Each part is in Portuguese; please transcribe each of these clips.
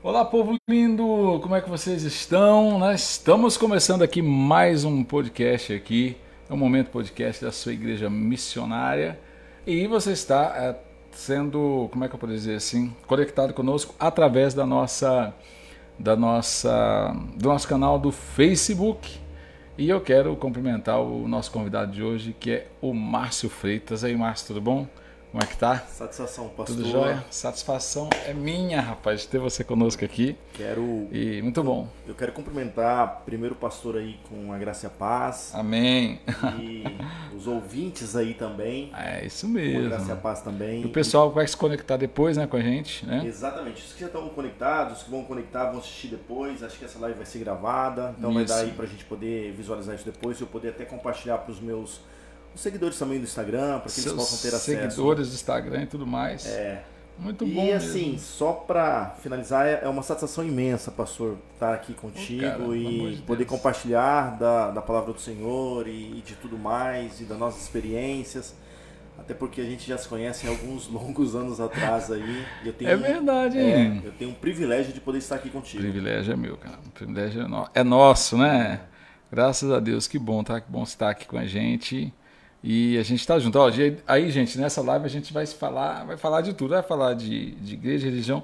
Olá, povo lindo! Como é que vocês estão? Nós estamos começando aqui mais um podcast aqui. É o Momento Podcast da sua igreja missionária. E você está sendo, como é que eu posso dizer assim, conectado conosco através do nosso canal do Facebook. E eu quero cumprimentar o nosso convidado de hoje, que é o Márcio Freitas. Aí, Márcio, tudo bom? Como é que tá? Satisfação, pastor. Tudo jóia? Satisfação é minha, rapaz, de ter você conosco aqui. E muito bom. Eu quero cumprimentar primeiro o pastor aí com a graça e a paz. Amém. E os ouvintes aí também. É isso Com a mesmo. graça e a paz também. O pessoal vai se conectar depois, né, com a gente, né? Exatamente. Os que já estão conectados, os que vão conectar, vão assistir depois. Acho que essa live vai ser gravada. Então vai dar aí pra gente poder visualizar isso depois. E eu poder até compartilhar para os seguidores também do Instagram, para que eles possam ter acesso. Seguidores do Instagram e tudo mais. Muito bom. E assim, só para finalizar, é uma satisfação imensa, pastor, estar aqui contigo cara, e de poder Deus. compartilhar da palavra do Senhor e de tudo mais, e das nossas experiências. Até porque a gente já se conhece há alguns longos anos atrás aí. E eu tenho, É verdade, hein? eu tenho um privilégio de poder estar aqui O contigo. privilégio é meu, cara. O privilégio é nosso, né? Graças a Deus, que bom, tá? Que bom estar aqui com a gente. E a gente tá junto. Ó, aí, gente, nessa live a gente vai falar de tudo. Vai falar de igreja, religião.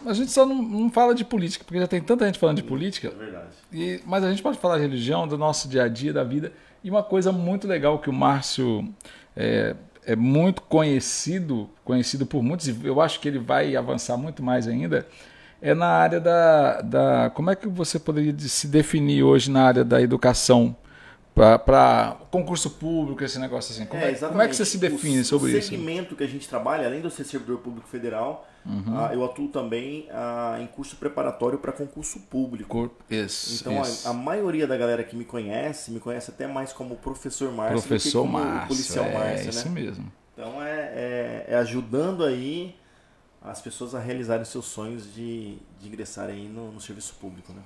A gente só não fala de política, porque já tem tanta gente falando de política. É verdade. Mas a gente pode falar de religião, do nosso dia a dia, da vida. E uma coisa muito legal que o Márcio é muito conhecido por muitos, e eu acho que ele vai avançar muito mais ainda, é na área como é que você poderia se definir hoje na área da educação para concurso público, esse negócio assim? Como é que você se define sobre isso? O segmento que a gente trabalha, além de eu ser servidor público federal, eu atuo também em curso preparatório para concurso público. Então a maioria da galera que me conhece até mais como professor Márcio do que como o policial Márcio, né? Isso mesmo. Então é ajudando aí as pessoas a realizarem seus sonhos de ingressarem aí no serviço público, né?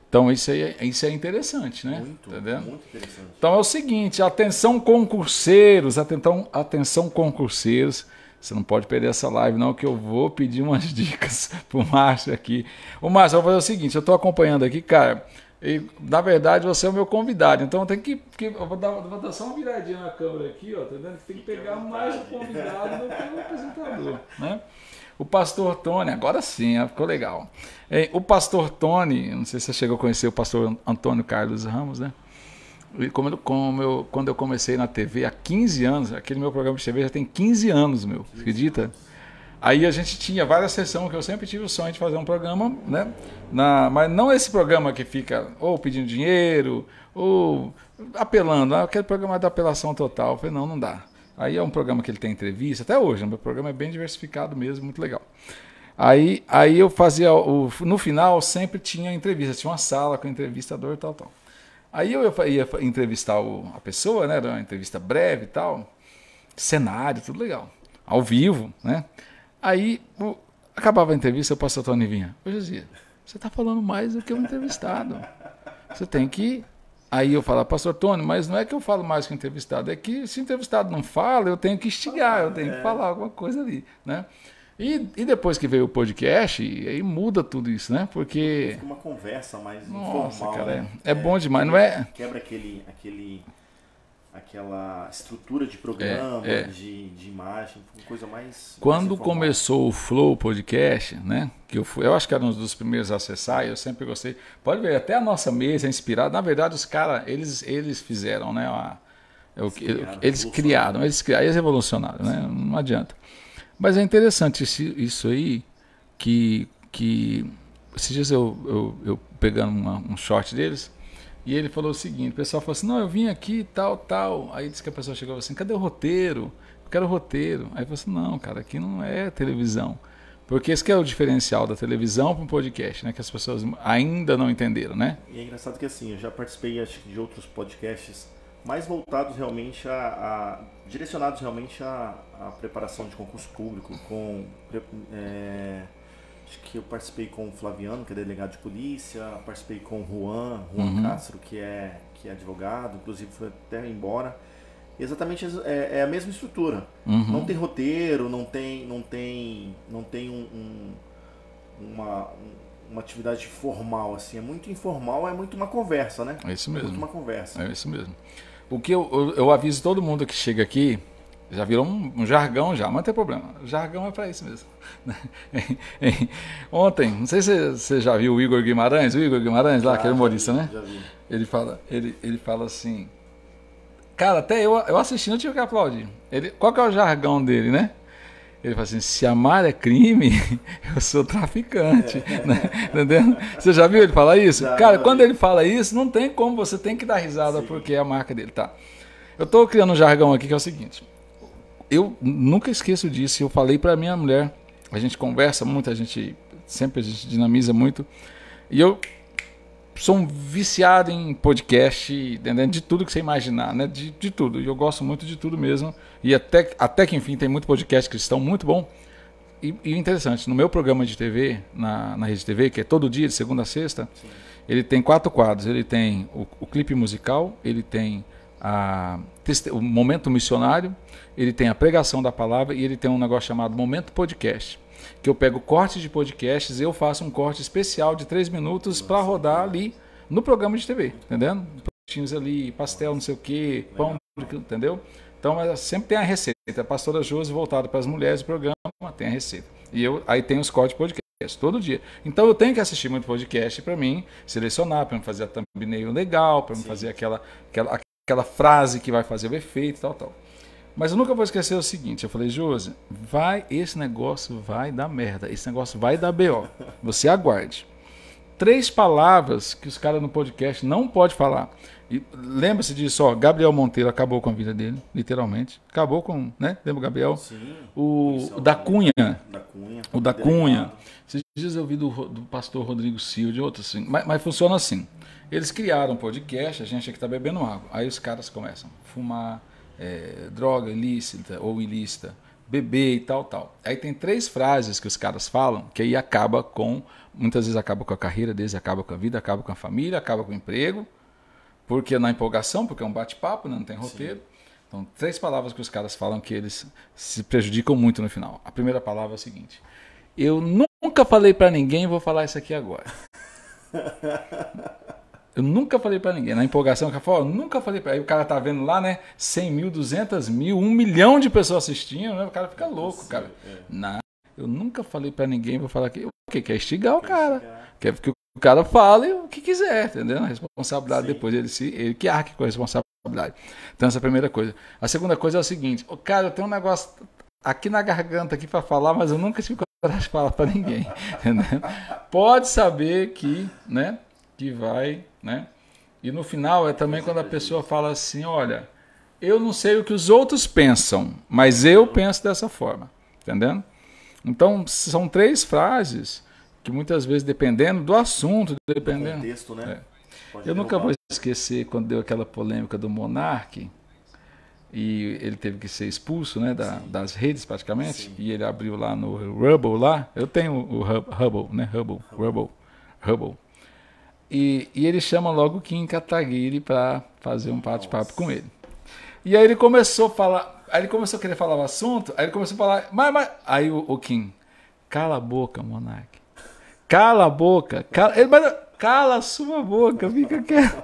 Então isso é interessante, né? Muito, entendeu? Muito interessante. Então é o seguinte, atenção concurseiros, atenção concurseiros, você não pode perder essa live não, que eu vou pedir umas dicas pro Márcio aqui. Ô Márcio, eu vou fazer o seguinte, eu estou acompanhando aqui, cara, e na verdade você é o meu convidado, então tem eu vou dar só uma viradinha na câmera aqui, ó, tá vendo? Tem que pegar mais o convidado do que o apresentador, né? O pastor Tony, agora sim, ficou legal. O pastor Tony, não sei se você chegou a conhecer o pastor Antônio Carlos Ramos, né? E quando eu comecei na TV há 15 anos, aquele meu programa de TV já tem 15 anos, meu, você acredita? Aí a gente tinha várias sessões que eu sempre tive o sonho de fazer um programa, né? Mas não esse programa que fica ou pedindo dinheiro, ou apelando, aquele programa da apelação total. Eu falei, não dá. Aí é um programa que ele tem entrevista, até hoje, o meu programa é bem diversificado mesmo, muito legal. Aí eu fazia, no final sempre tinha entrevista, tinha uma sala com entrevistador e tal. Aí eu ia entrevistar a pessoa, né, era uma entrevista breve e tal, cenário, tudo legal, ao vivo, né. Aí acabava a entrevista, o pastor Tony vinha, ô Josia, você está falando mais do que um entrevistado, você tem que... Aí eu falo, pastor Tony, mas não é que eu falo mais que o entrevistado, é que se o entrevistado não fala, eu tenho que instigar, eu tenho que falar alguma coisa ali, né? E depois que veio o podcast, aí muda tudo isso, né? Porque... Fica uma conversa mais informal, cara, né? É bom demais, não é? Quebra aquela estrutura de programa, de imagem, uma coisa mais... Quando mais começou o Flow Podcast, né? Que eu acho que era um dos primeiros a acessar, eu sempre gostei. Pode ver, até a nossa mesa é inspirada. Na verdade, os caras, eles fizeram, né? Eles criaram, eles evolucionaram, né? Não adianta. Mas é interessante isso aí, que esses dias eu pegando um short deles, e ele falou o seguinte, o pessoal falou assim, não, eu vim aqui, tal. Aí disse que a pessoa chegou assim, cadê o roteiro? Eu quero roteiro. Aí eu falei assim, não, cara, aqui não é televisão. Porque esse que é o diferencial da televisão para um podcast, né? Que as pessoas ainda não entenderam, né? E é engraçado que assim, eu já participei acho, de outros podcasts mais voltados realmente direcionados realmente à preparação de concurso público, acho que eu participei com o Flaviano, que é delegado de polícia, participei com o Juan Castro, que é advogado, inclusive foi até embora. E exatamente é a mesma estrutura. Não tem roteiro, não tem uma atividade formal, assim. É muito informal, é muito uma conversa, né? É isso mesmo. É muito uma conversa. É isso mesmo. O que eu aviso todo mundo que chega aqui, já virou um jargão já, mas não tem problema. O jargão é para isso mesmo. Ontem, não sei se você já viu o Igor Guimarães lá, aquele humorista, né? Já vi. Ele fala assim, cara, até eu assistindo eu tive que aplaudir. Qual que é o jargão dele, né? Ele fala assim, se amar é crime, eu sou traficante, né? Entendeu? Você já viu ele falar isso? Cara, quando ele fala isso, não tem como, você tem que dar risada, porque é a marca dele, tá? Eu tô criando um jargão aqui que é o seguinte, eu nunca esqueço disso, eu falei pra minha mulher, a gente conversa muito, sempre a gente dinamiza muito, e eu sou um viciado em podcast, entendendo? De tudo que você imaginar, né? De tudo. E eu gosto muito de tudo mesmo. E até que, enfim, tem muito podcast cristão muito bom. E interessante, no meu programa de TV, na Rede TV, que é todo dia, de segunda a sexta, sim, ele tem 4 quadros. Ele tem o clipe musical, ele tem o momento missionário, ele tem a pregação da palavra e ele tem um negócio chamado Momento Podcast. Que eu pego cortes de podcasts e eu faço um corte especial de 3 minutos para rodar ali no programa de TV, entendendo? Produtinhos ali, pastel, não sei o que, pão, entendeu? Então sempre tem a receita. A pastora Josi, voltada para as mulheres do programa, tem a receita. E aí tem os cortes de podcast todo dia. Então eu tenho que assistir muito podcast para mim selecionar, para me fazer a thumbnail legal, para me fazer aquela frase que vai fazer o efeito e tal. Mas eu nunca vou esquecer o seguinte, eu falei, Josi, esse negócio vai dar merda, esse negócio vai dar BO, você aguarde. 3 palavras que os caras no podcast não podem falar. E lembra-se disso, ó, Gabriel Monteiro acabou com a vida dele, literalmente. Acabou com, né? Lembra o Gabriel? Sim. O da Cunha. O da Cunha. Esses dias eu vi do pastor Rodrigo Silva, de outros assim. Mas funciona assim. Eles criaram um podcast, a gente aqui está bebendo água. Aí os caras começam a fumar, droga ilícita ou ilícita, beber e tal. Aí tem 3 frases que os caras falam, que aí muitas vezes acaba com a carreira deles, acaba com a vida, acaba com a família, acaba com o emprego, porque na empolgação, porque é um bate-papo, né, não tem roteiro. Sim. Então, 3 palavras que os caras falam que eles se prejudicam muito no final. A primeira palavra é a seguinte, eu nunca falei pra ninguém, vou falar isso aqui agora. Eu nunca falei pra ninguém. Na empolgação, o cara falou, nunca falei pra... Aí o cara tá vendo lá, né? 100 mil, 200 mil, 1 milhão de pessoas assistindo, né? O cara fica louco, cara. Não, eu nunca falei pra ninguém, vou falar aqui. O que? Quer instigar o cara. Quer que o cara fale o que quiser, entendeu? A responsabilidade depois, ele que arque com a responsabilidade. Então, essa é a primeira coisa. A segunda coisa é o seguinte, cara, eu tenho um negócio aqui na garganta aqui pra falar, mas eu nunca tive coragem de falar pra ninguém, entendeu? Pode saber que, né? Que vai, né? E no final é também quando a pessoa fala assim, olha, eu não sei o que os outros pensam, mas eu penso dessa forma, entendendo? Então são 3 frases que muitas vezes, dependendo do assunto, dependendo do contexto, né? Eu nunca vou esquecer quando deu aquela polêmica do Monark e ele teve que ser expulso, né, das redes praticamente. Sim. E ele abriu lá no Rumble lá, eu tenho o Rumble, né, Rumble. E ele chama logo o Kim Kataguiri para fazer um bate-papo com ele. E aí ele começou a falar, aí ele começou a querer falar o assunto, aí ele começou a falar, mas aí o Kim, cala a boca, Monark. Cala a boca. Cala a sua boca, fica quieto.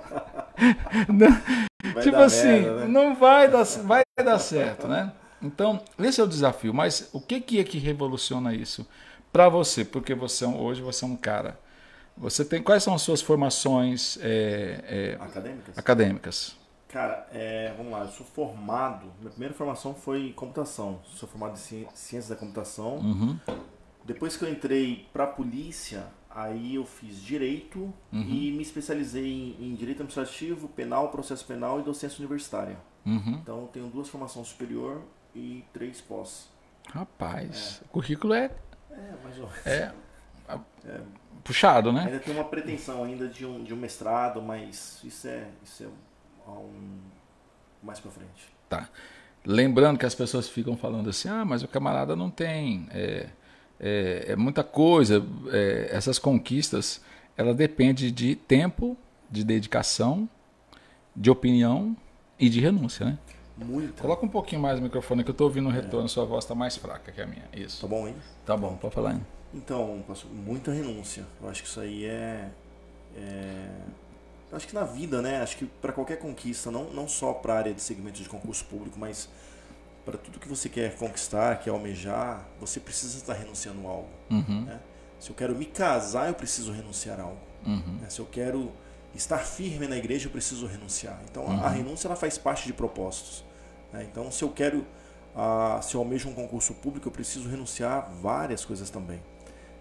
Tipo assim, merda, né? Não vai dar certo, né? Então, esse é o desafio. Mas o que é que revoluciona isso para você? Porque hoje você é um cara. Você tem quais são as suas formações acadêmicas? Cara, vamos lá. Eu sou formado. Minha primeira formação foi em computação. Sou formado em ciências da computação. Uhum. Depois que eu entrei para a polícia, aí eu fiz direito e me especializei em direito administrativo, penal, processo penal e docência universitária. Uhum. Então eu tenho 2 formações superior e 3 pós. Rapaz, o currículo mais ou menos. Puxado, né? Ainda tem uma pretensão ainda de um mestrado, mas isso é mais para frente. Tá. Lembrando que as pessoas ficam falando assim, mas o camarada não tem... É muita coisa, essas conquistas, ela depende de tempo, de dedicação, de opinião e de renúncia, né? Muito. Coloca um pouquinho mais o microfone que eu estou ouvindo o retorno, sua voz está mais fraca que a minha. Isso. Tá bom, hein? Tá bom, pode falar, hein? Então, muita renúncia. Eu acho que isso aí acho que na vida, né? Acho que para qualquer conquista, não só para a área de segmento de concurso público, mas para tudo que você quer conquistar, quer almejar, você precisa estar renunciando a algo. Né? Se eu quero me casar, eu preciso renunciar a algo. Né? Se eu quero estar firme na igreja, eu preciso renunciar. Então, a renúncia ela faz parte de propósitos. Né? Então, se eu almejo um concurso público, eu preciso renunciar a várias coisas também.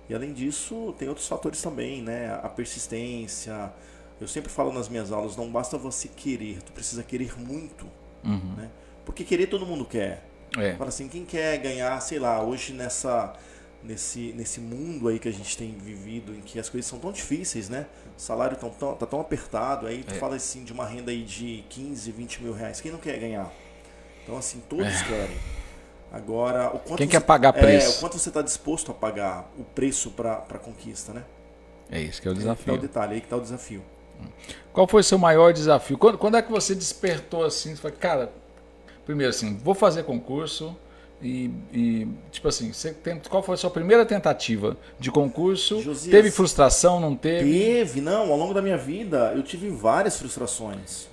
E além disso, tem outros fatores também, né? A persistência. Eu sempre falo nas minhas aulas, não basta você querer, tu precisa querer muito. Né? Porque querer todo mundo quer. Fala assim, quem quer ganhar, sei lá, hoje nesse mundo aí que a gente tem vivido, em que as coisas são tão difíceis, né? O salário tá tão apertado, aí tu fala assim de uma renda aí de 15, 20 mil reais. Quem não quer ganhar? Então assim, todos querem. Agora, quem quer pagar preço? O quanto você está disposto a pagar o preço para a conquista, né? É isso que é o desafio. Aí que tá o detalhe, aí que tá o desafio. Qual foi o seu maior desafio? Quando é que você despertou assim? Você falou, cara, primeiro assim, vou fazer concurso e tipo assim, qual foi a sua primeira tentativa de concurso? Josias, teve frustração, não teve? Não. Ao longo da minha vida eu tive várias frustrações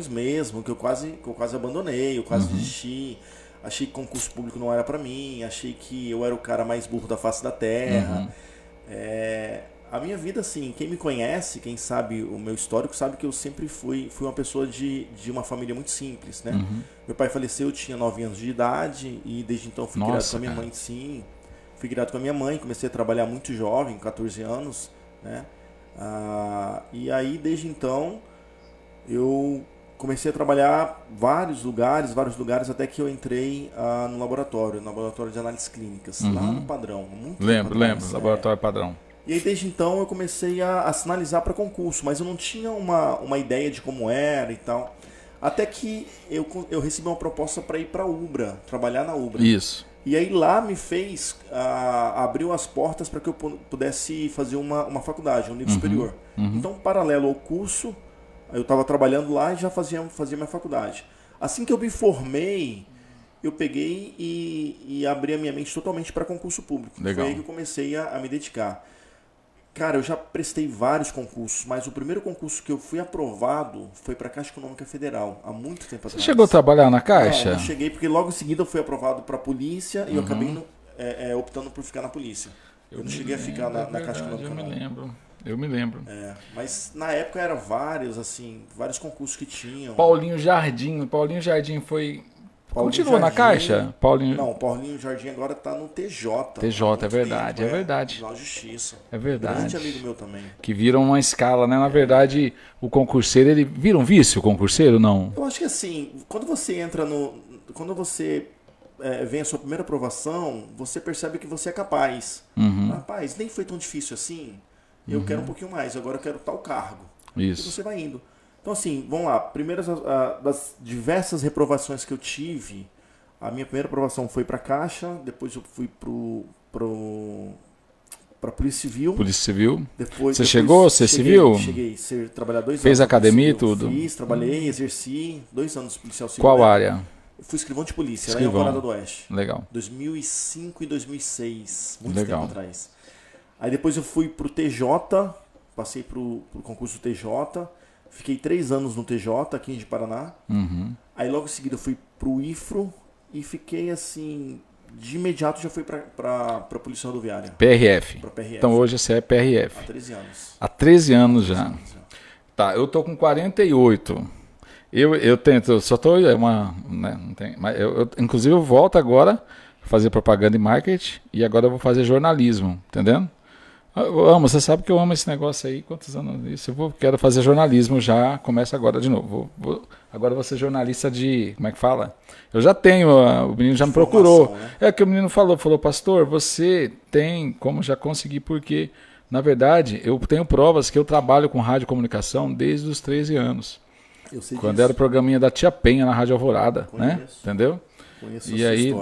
mesmo, que eu quase abandonei, eu quase desisti. Achei que concurso público não era para mim, achei que eu era o cara mais burro da face da terra. A minha vida, assim, quem me conhece, quem sabe o meu histórico, sabe que eu sempre fui uma pessoa de uma família muito simples, né? Meu pai faleceu, eu tinha 9 anos de idade e desde então fui criado com a minha mãe, sim. Fui criado com a minha mãe, comecei a trabalhar muito jovem, 14 anos, né? E aí, desde então, eu comecei a trabalhar vários lugares, até que eu entrei no laboratório de análises clínicas, lá no Padrão. Lembro, laboratório Padrão. E aí, desde então, eu comecei a sinalizar para concurso, mas eu não tinha uma ideia de como era e tal. Até que eu recebi uma proposta para ir para a Ubra, trabalhar na Ubra. Isso. E aí lá me fez, abriu as portas para que eu pudesse fazer uma faculdade, um nível superior. Então, paralelo ao curso, eu estava trabalhando lá e já fazia minha faculdade. Assim que eu me formei, eu peguei e abri a minha mente totalmente para concurso público. Legal. Foi aí que eu comecei a me dedicar. Cara, eu já prestei vários concursos, mas o primeiro concurso que eu fui aprovado foi para a Caixa Econômica Federal, há muito tempo atrás. Você chegou a trabalhar na Caixa? Não cheguei, porque logo em seguida eu fui aprovado para a polícia e eu acabei optando por ficar na polícia. Eu não cheguei a ficar na Caixa Econômica. Eu me lembro. Mas na época eram vários concursos que tinham. Paulinho Jardim foi... Continua na Caixa? Não, o Paulinho Jardim agora está no TJ. TJ, é verdade. Na Justiça. É verdade. Grande amigo meu também. Que viram uma escala, né? Na verdade, o concurseiro, ele vira um vício, o concurseiro, não? Eu acho que assim, quando você entra quando você vem a sua primeira aprovação, você percebe que você é capaz. Rapaz, nem foi tão difícil assim. Eu quero um pouquinho mais, agora eu quero tal cargo. Isso. E você vai indo. Então assim, vamos lá. Primeiro das diversas reprovações que eu tive, a minha primeira aprovação foi para a Caixa, depois eu fui para a Polícia Civil. Polícia Civil. Depois chegou a ser civil? Cheguei a trabalhar 2 anos. Fez academia e tudo? Fiz, trabalhei, exerci 2 anos de policial civil. Qual área? Eu fui escrivão de polícia, lá em Alvorada do Oeste. Legal. 2005 e 2006, muito Legal. tempo atrás. Aí depois eu fui pro TJ, passei pro concurso TJ, fiquei 3 anos no TJ, aqui em Paraná. Aí logo em seguida eu fui pro IFRO e fiquei assim, de imediato já fui pra Polícia Rodoviária. PRF. Pra PRF. Então hoje você é PRF. Há 13 anos. Há 13 anos já. Tá, eu tô com 48. Eu tento, eu só tô não tem, mas inclusive eu volto agora a fazer propaganda e marketing e agora eu vou fazer jornalismo, entendendo? Eu amo, você sabe que eu amo esse negócio aí, quantos anos isso? Quero fazer jornalismo já, começa agora de novo. Agora vou ser jornalista de, como é que fala? Eu já tenho, o menino já me procurou. Né? É que o menino falou, pastor, você tem como já conseguir, porque, na verdade, eu tenho provas que eu trabalho com radiocomunicação desde os 13 anos. Eu sei quando disso. era o programinha da Tia Penha na Rádio Alvorada, né? Entendeu? Conheço e aí,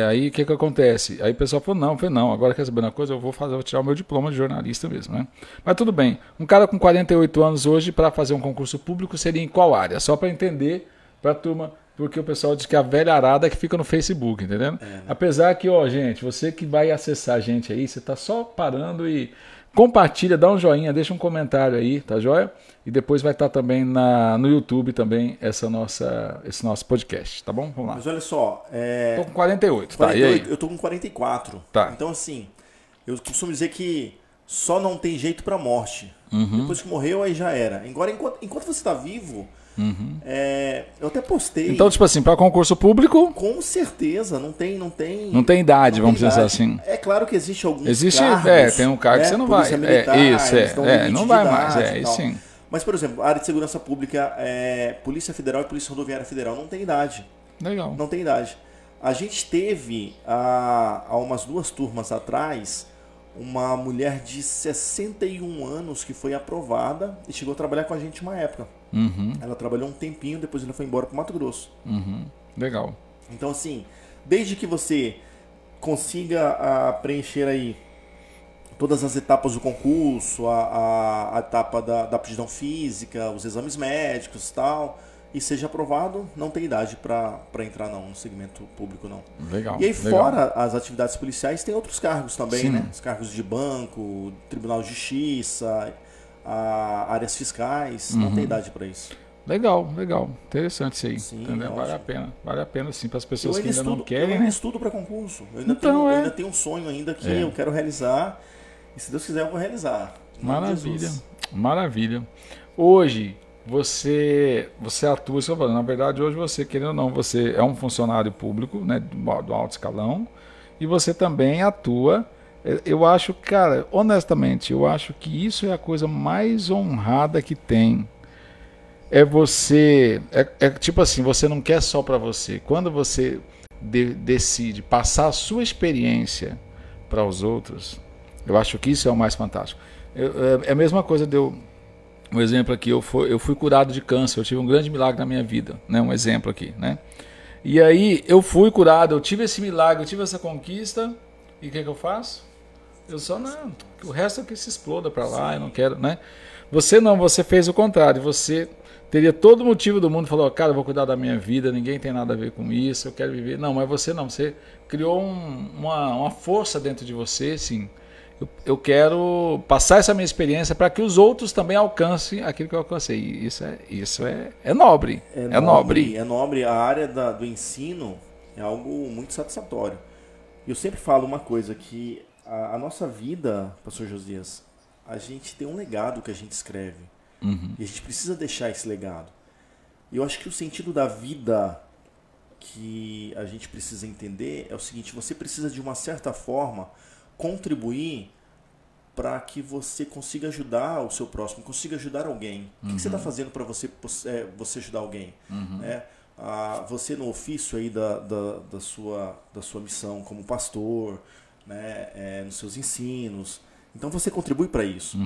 aí o que acontece? Aí o pessoal falou, não, agora quer saber uma coisa, eu vou tirar o meu diploma de jornalista mesmo, né? Mas tudo bem, um cara com 48 anos hoje para fazer um concurso público seria em qual área? Só para entender, para a turma, porque o pessoal diz que a velha arada é que fica no Facebook, entendeu? Né? Apesar que, ó, gente, você que vai acessar a gente aí, você tá só parando e compartilha, dá um joinha, deixa um comentário aí, tá joia? E depois vai estar também no YouTube também esse nosso podcast, tá bom? Vamos lá. Mas olha só... Tô com 48, 48, tá? E aí? Eu tô com 44. Tá. Então, assim, eu costumo dizer que só não tem jeito pra morte. Depois que morreu, aí já era. Agora, enquanto você tá vivo... eu até postei. Então, tipo assim, para concurso público. Com certeza, não tem idade, vamos dizer assim. É claro que existe alguns cargos. Tem um cargo que você não vai. Não vai mais. Isso sim. Mas, por exemplo, a área de segurança pública, Polícia Federal e Polícia Rodoviária Federal não tem idade. Legal. Não tem idade. A gente teve, há umas 2 turmas atrás, uma mulher de 61 anos que foi aprovada e chegou a trabalhar com a gente uma época. Ela trabalhou um tempinho, depois ela foi embora para o Mato Grosso. Legal. Então, assim, desde que você consiga preencher aí todas as etapas do concurso, a etapa da aptidão física, os exames médicos e tal, e seja aprovado, não tem idade para entrar não no segmento público não. Legal. E aí fora as atividades policiais tem outros cargos também, Sim. né? Os cargos de banco, Tribunal de Justiça, áreas fiscais, não tem idade para isso. Legal. Interessante isso aí. Sim, entendeu? Vale a pena sim para as pessoas que ainda não querem. Eu ainda estudo para concurso. Eu ainda tenho um sonho ainda que eu quero realizar. E se Deus quiser eu vou realizar. Maravilha. Hoje você atua, isso que eu falo, na verdade hoje você, querendo ou não, você é um funcionário público, né, do alto escalão, e você também atua. Eu acho, cara, honestamente, eu acho que isso é a coisa mais honrada que tem. É você, tipo assim, você não quer só para você. Quando você decide passar a sua experiência para os outros, eu acho que isso é o mais fantástico. É a mesma coisa um exemplo aqui, eu fui curado de câncer, eu tive um grande milagre na minha vida, né? Um exemplo aqui, né? E aí eu fui curado, eu tive esse milagre, eu tive essa conquista, e o que eu faço? Eu só não, o resto é que se exploda para lá, eu não quero, né? Você fez o contrário, você teria todo o motivo do mundo, falou, cara, eu vou cuidar da minha vida, ninguém tem nada a ver com isso, eu quero viver. Não, mas você não, você criou uma força dentro de você, assim, eu quero passar essa minha experiência para que os outros também alcancem aquilo que eu alcancei. Isso é nobre. É nobre. É nobre. A área do ensino é algo muito satisfatório. E eu sempre falo uma coisa, que a nossa vida, pastor Josias, a gente tem um legado que a gente escreve. E a gente precisa deixar esse legado. E eu acho que o sentido da vida que a gente precisa entender é o seguinte: você precisa, de uma certa forma, contribuir para que você consiga ajudar o seu próximo, consiga ajudar alguém. O que você está fazendo para você ajudar alguém? Você, no ofício aí da sua missão como pastor, né, nos seus ensinos, então você contribui para isso.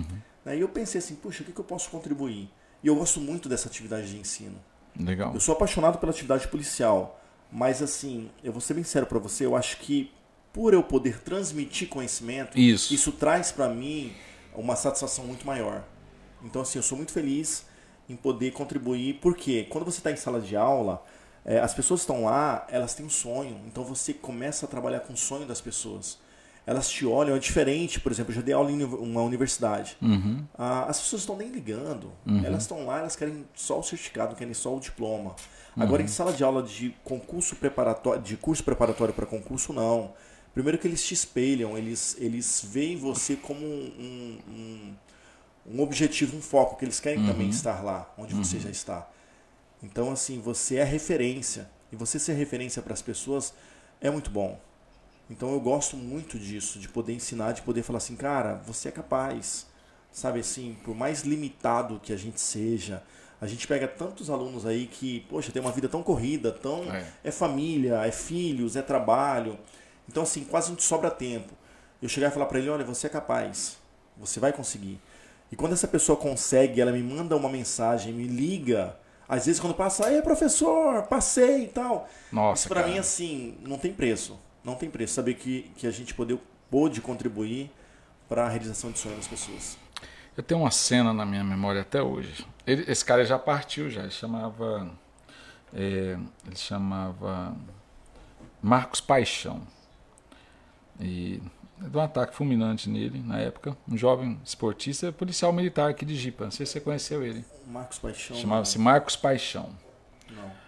E eu pensei assim, puxa, o que eu posso contribuir? E eu gosto muito dessa atividade de ensino. Legal. Eu sou apaixonado pela atividade policial, mas assim, eu vou ser bem sério para você, eu acho que por eu poder transmitir conhecimento, isso traz para mim uma satisfação muito maior. Então, assim, eu sou muito feliz em poder contribuir, porque quando você está em sala de aula, as pessoas estão lá, elas têm um sonho, então você começa a trabalhar com o sonho das pessoas. Elas te olham, é diferente, por exemplo, eu já dei aula em uma universidade. As pessoas estão nem ligando, elas estão lá, elas querem só o certificado, querem só o diploma. Agora, em sala de aula de curso preparatório para concurso, não. Primeiro que eles te espelham, eles veem você como um objetivo, um foco, que eles querem também estar lá, onde você já está. Então, assim, você é referência. E você ser referência para as pessoas é muito bom. Então, eu gosto muito disso, de poder ensinar, de poder falar assim, cara, você é capaz. Sabe assim, por mais limitado que a gente seja, a gente pega tantos alunos aí que, poxa, tem uma vida tão corrida, é família, é filhos, é trabalho. Então, assim, quase não te sobra tempo. Eu chegar e falar para ele, olha, você é capaz, você vai conseguir. E quando essa pessoa consegue, ela me manda uma mensagem, me liga. Às vezes quando passa, aí professor, passei e tal. Nossa, isso para mim, assim, não tem preço. Não tem preço. Saber que a gente pôde contribuir para a realização de sonhos das pessoas. Eu tenho uma cena na minha memória até hoje. Esse cara já partiu já, ele chamava... Ele chamava Marcos Paixão. E deu um ataque fulminante nele na época. Um jovem esportista, policial militar aqui de Jipa. Não sei se você conheceu ele. Marcos Paixão. Chamava-se Marcos Paixão. Não.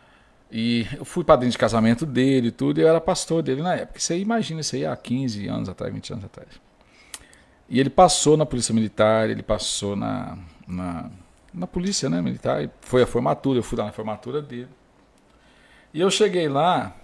E eu fui padrinho de casamento dele e tudo, e eu era pastor dele na época. Você imagina isso aí há 15 anos atrás, 20 anos atrás. E ele passou na polícia militar, ele passou na polícia, né, militar, e foi a formatura, eu fui lá na formatura dele. E eu cheguei lá,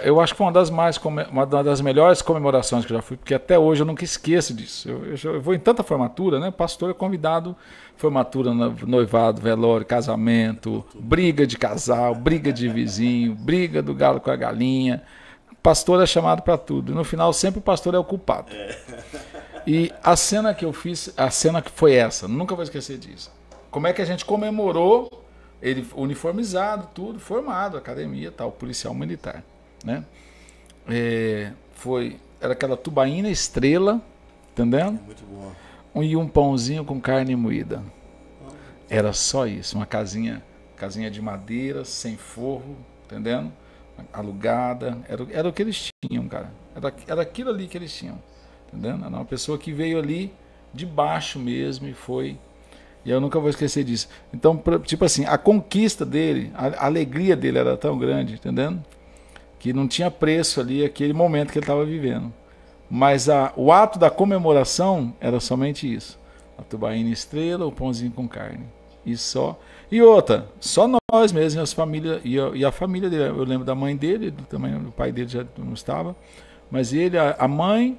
eu acho que foi uma das melhores comemorações que eu já fui, porque até hoje eu nunca esqueço disso. Eu vou em tanta formatura, né? Pastor é convidado, formatura, noivado, velório, casamento, briga de casal, briga de vizinho, briga do galo com a galinha. Pastor é chamado para tudo. E no final sempre o pastor é o culpado. E a cena que eu fiz, a cena que foi essa, nunca vou esquecer disso. Como é que a gente comemorou ele uniformizado, tudo, formado, academia, tal, policial militar, né? Era aquela tubaína estrela, entendendo? Muito boa. E um pãozinho com carne moída. Era só isso, uma casinha de madeira, sem forro, entendendo? Alugada, era o que eles tinham, cara. Era aquilo ali que eles tinham, entendendo? Era uma pessoa que veio ali de baixo mesmo e foi. E eu nunca vou esquecer disso. Então, tipo assim, a conquista dele, a alegria dele era tão grande, entendendo? Que não tinha preço ali aquele momento que ele estava vivendo. Mas o ato da comemoração era somente isso. A tubaína estrela, o pãozinho com carne. E só. E outra, só nós mesmos, as famílias, e a família dele. Eu lembro da mãe dele, também o pai dele já não estava. Mas ele, a mãe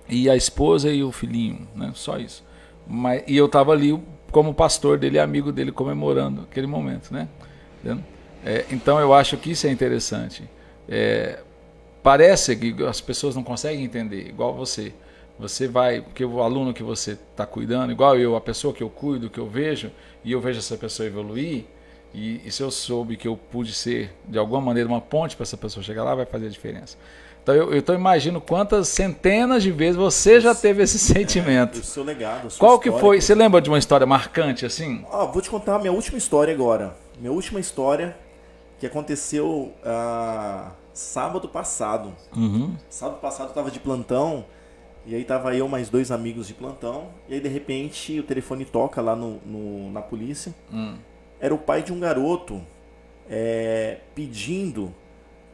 e a esposa e o filhinho, né? Só isso. E eu estava ali como pastor dele, amigo dele, comemorando aquele momento, né? Então eu acho que isso é interessante. Parece que as pessoas não conseguem entender, igual você. Você vai, porque o aluno que você está cuidando, igual eu, a pessoa que eu cuido, que eu vejo, e eu vejo essa pessoa evoluir, e se eu soube que eu pude ser, de alguma maneira, uma ponte para essa pessoa chegar lá, vai fazer a diferença. Então eu imagino quantas centenas de vezes você já teve esse sentimento. O seu legado, a sua Qual história, que foi? Você lembra de uma história marcante assim? Vou te contar a minha última história agora. Minha última história que aconteceu sábado passado. Uhum. Sábado passado eu estava de plantão, e aí tava eu mais 2 amigos de plantão, e aí de repente o telefone toca lá na polícia. Era o pai de um garoto pedindo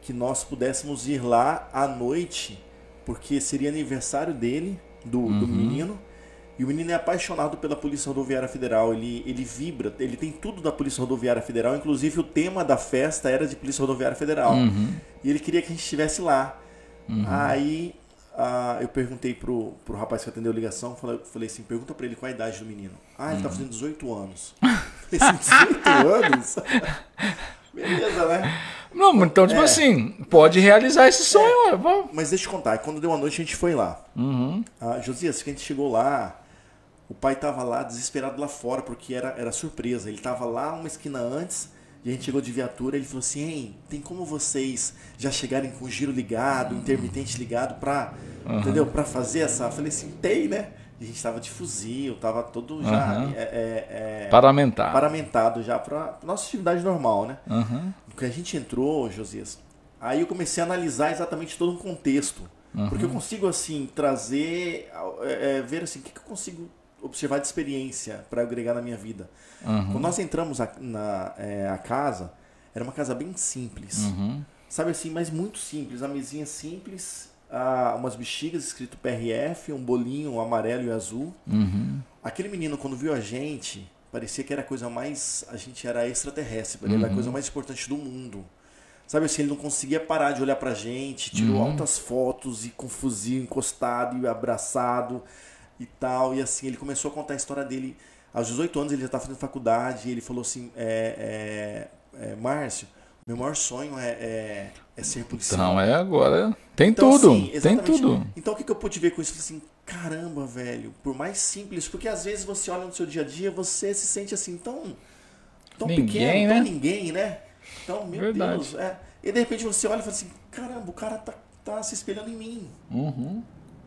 que nós pudéssemos ir lá à noite, porque seria aniversário dele, do menino, e o menino é apaixonado pela Polícia Rodoviária Federal, ele vibra, ele tem tudo da Polícia Rodoviária Federal, inclusive o tema da festa era de Polícia Rodoviária Federal, e ele queria que a gente estivesse lá. Aí eu perguntei pro rapaz que atendeu a ligação, falei assim, pergunta pra ele qual a idade do menino. Ele tá fazendo 18 anos. Falei assim, 18 anos? Beleza, né? Não, então, tipo assim, pode realizar esse sonho. Mas deixa eu contar, quando deu a noite a gente foi lá. Josias, que a gente chegou lá, o pai tava lá desesperado lá fora, porque era surpresa. Ele tava lá uma esquina antes, e a gente chegou de viatura, ele falou assim, hein, tem como vocês já chegarem com o giro ligado, intermitente ligado pra, entendeu? Pra fazer essa... Eu falei assim, tem, né? E a gente tava de fuzil, tava todo já paramentado já pra nossa atividade normal, né? Porque a gente entrou, Josias, aí eu comecei a analisar exatamente todo um contexto. Porque eu consigo, assim, trazer, ver assim, o que eu consigo observar de experiência para agregar na minha vida. Quando nós entramos a casa, era uma casa bem simples. Sabe assim, mas muito simples. A mesinha simples, umas bexigas escrito PRF, um bolinho amarelo e azul. Aquele menino, quando viu a gente, parecia que era a coisa mais... A gente era extraterrestre, ele era a coisa mais importante do mundo. Sabe assim, ele não conseguia parar de olhar pra gente, tirou altas fotos e com fuzil encostado e abraçado e tal. E assim, ele começou a contar a história dele. Aos 18 anos ele já estava fazendo faculdade, e ele falou assim, Márcio, meu maior sonho é ser policial. Então agora tem então, tudo, assim, tem tudo. Então o que eu pude ver com isso? Eu falei assim, caramba, velho, por mais simples, porque às vezes você olha no seu dia a dia, você se sente assim tão ninguém, pequeno, né? tão ninguém, né? Então, meu Verdade. Deus. E de repente você olha e fala assim, caramba, o cara tá se espelhando em mim.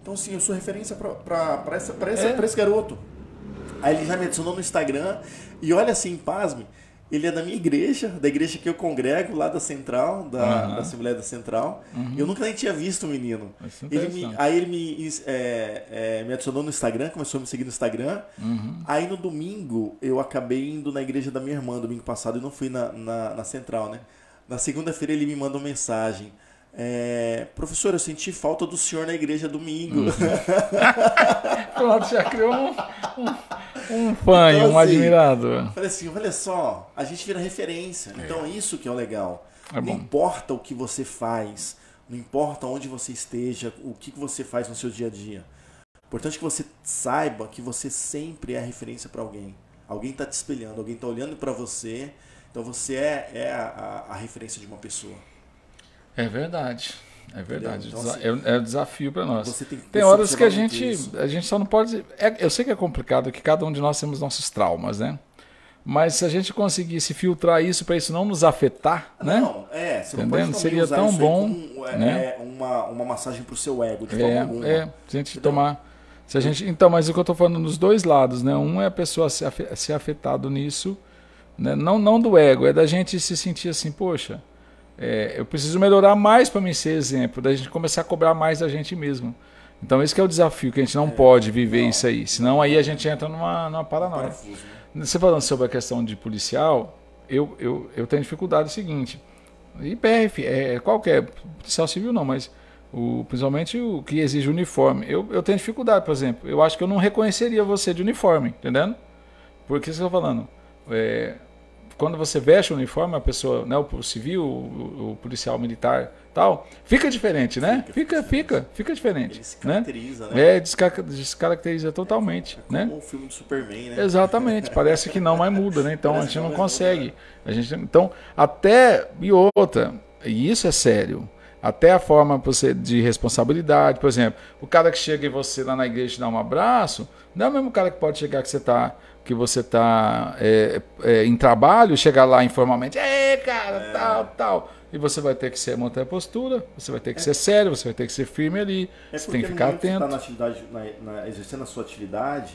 Então assim, eu sou referência pra esse garoto. Aí ele já me adicionou no Instagram, e olha assim, pasme, Ele é da minha igreja, da igreja que eu congrego, lá da Central, da Assembleia da Central. Eu nunca nem tinha visto o menino. Aí ele me adicionou no Instagram, começou a me seguir no Instagram. Aí no domingo, eu acabei indo na igreja da minha irmã, domingo passado, e não fui na Central, né? Na segunda-feira ele me mandou mensagem. Professor, eu senti falta do senhor na igreja domingo. Pronto, já criou um fã, então, um admirador. Falei assim, olha só, a gente vira referência. Então isso que é o legal. Não importa o que você faz, não importa onde você esteja, o que você faz no seu dia a dia. Importante que você saiba que você sempre é referência para alguém. Alguém está te espelhando, alguém está olhando para você. Então você é a referência de uma pessoa. É verdade. É verdade. Então, assim, é um desafio para nós. Tem horas que a gente só não pode... eu sei que é complicado, que cada um de nós temos nossos traumas, né? Mas se a gente conseguisse filtrar isso para isso não nos afetar, né? Você não pode seria tão bom, né? uma massagem para o seu ego, de forma alguma. Se a gente tomar... Então, mas o que eu estou falando nos dois lados, né? Um é a pessoa ser afetado nisso, né? Não do ego, é da gente se sentir assim, poxa... eu preciso melhorar mais para mim ser exemplo, da gente começar a cobrar mais da gente mesmo. Então esse que é o desafio, que a gente não pode viver isso aí, senão aí a gente entra numa paranoia. Você falando sobre a questão de policial, eu tenho dificuldade seguinte, e PRF, qualquer, policial civil não, mas principalmente o que exige uniforme, eu tenho dificuldade, por exemplo, eu acho que eu não reconheceria você de uniforme, entendendo? Porque você está falando... quando você veste o uniforme, a pessoa, né, o civil, o policial militar, tal, fica diferente, né? Fica diferente. Ele se caracteriza, né? Descaracteriza totalmente, como né? o filme do Superman, né? Exatamente, parece que não, mas muda, né? Então a gente não consegue. Então, e isso é sério. Até a forma de responsabilidade, por exemplo, o cara que chega em você lá na igreja e dá um abraço, não é o mesmo cara que pode chegar que você está em trabalho, chegar lá informalmente, cara, tal. E você vai ter que manter a postura, você vai ter que ser sério, você vai ter que ser firme ali, você tem que ficar atento. Você está exercendo a sua atividade,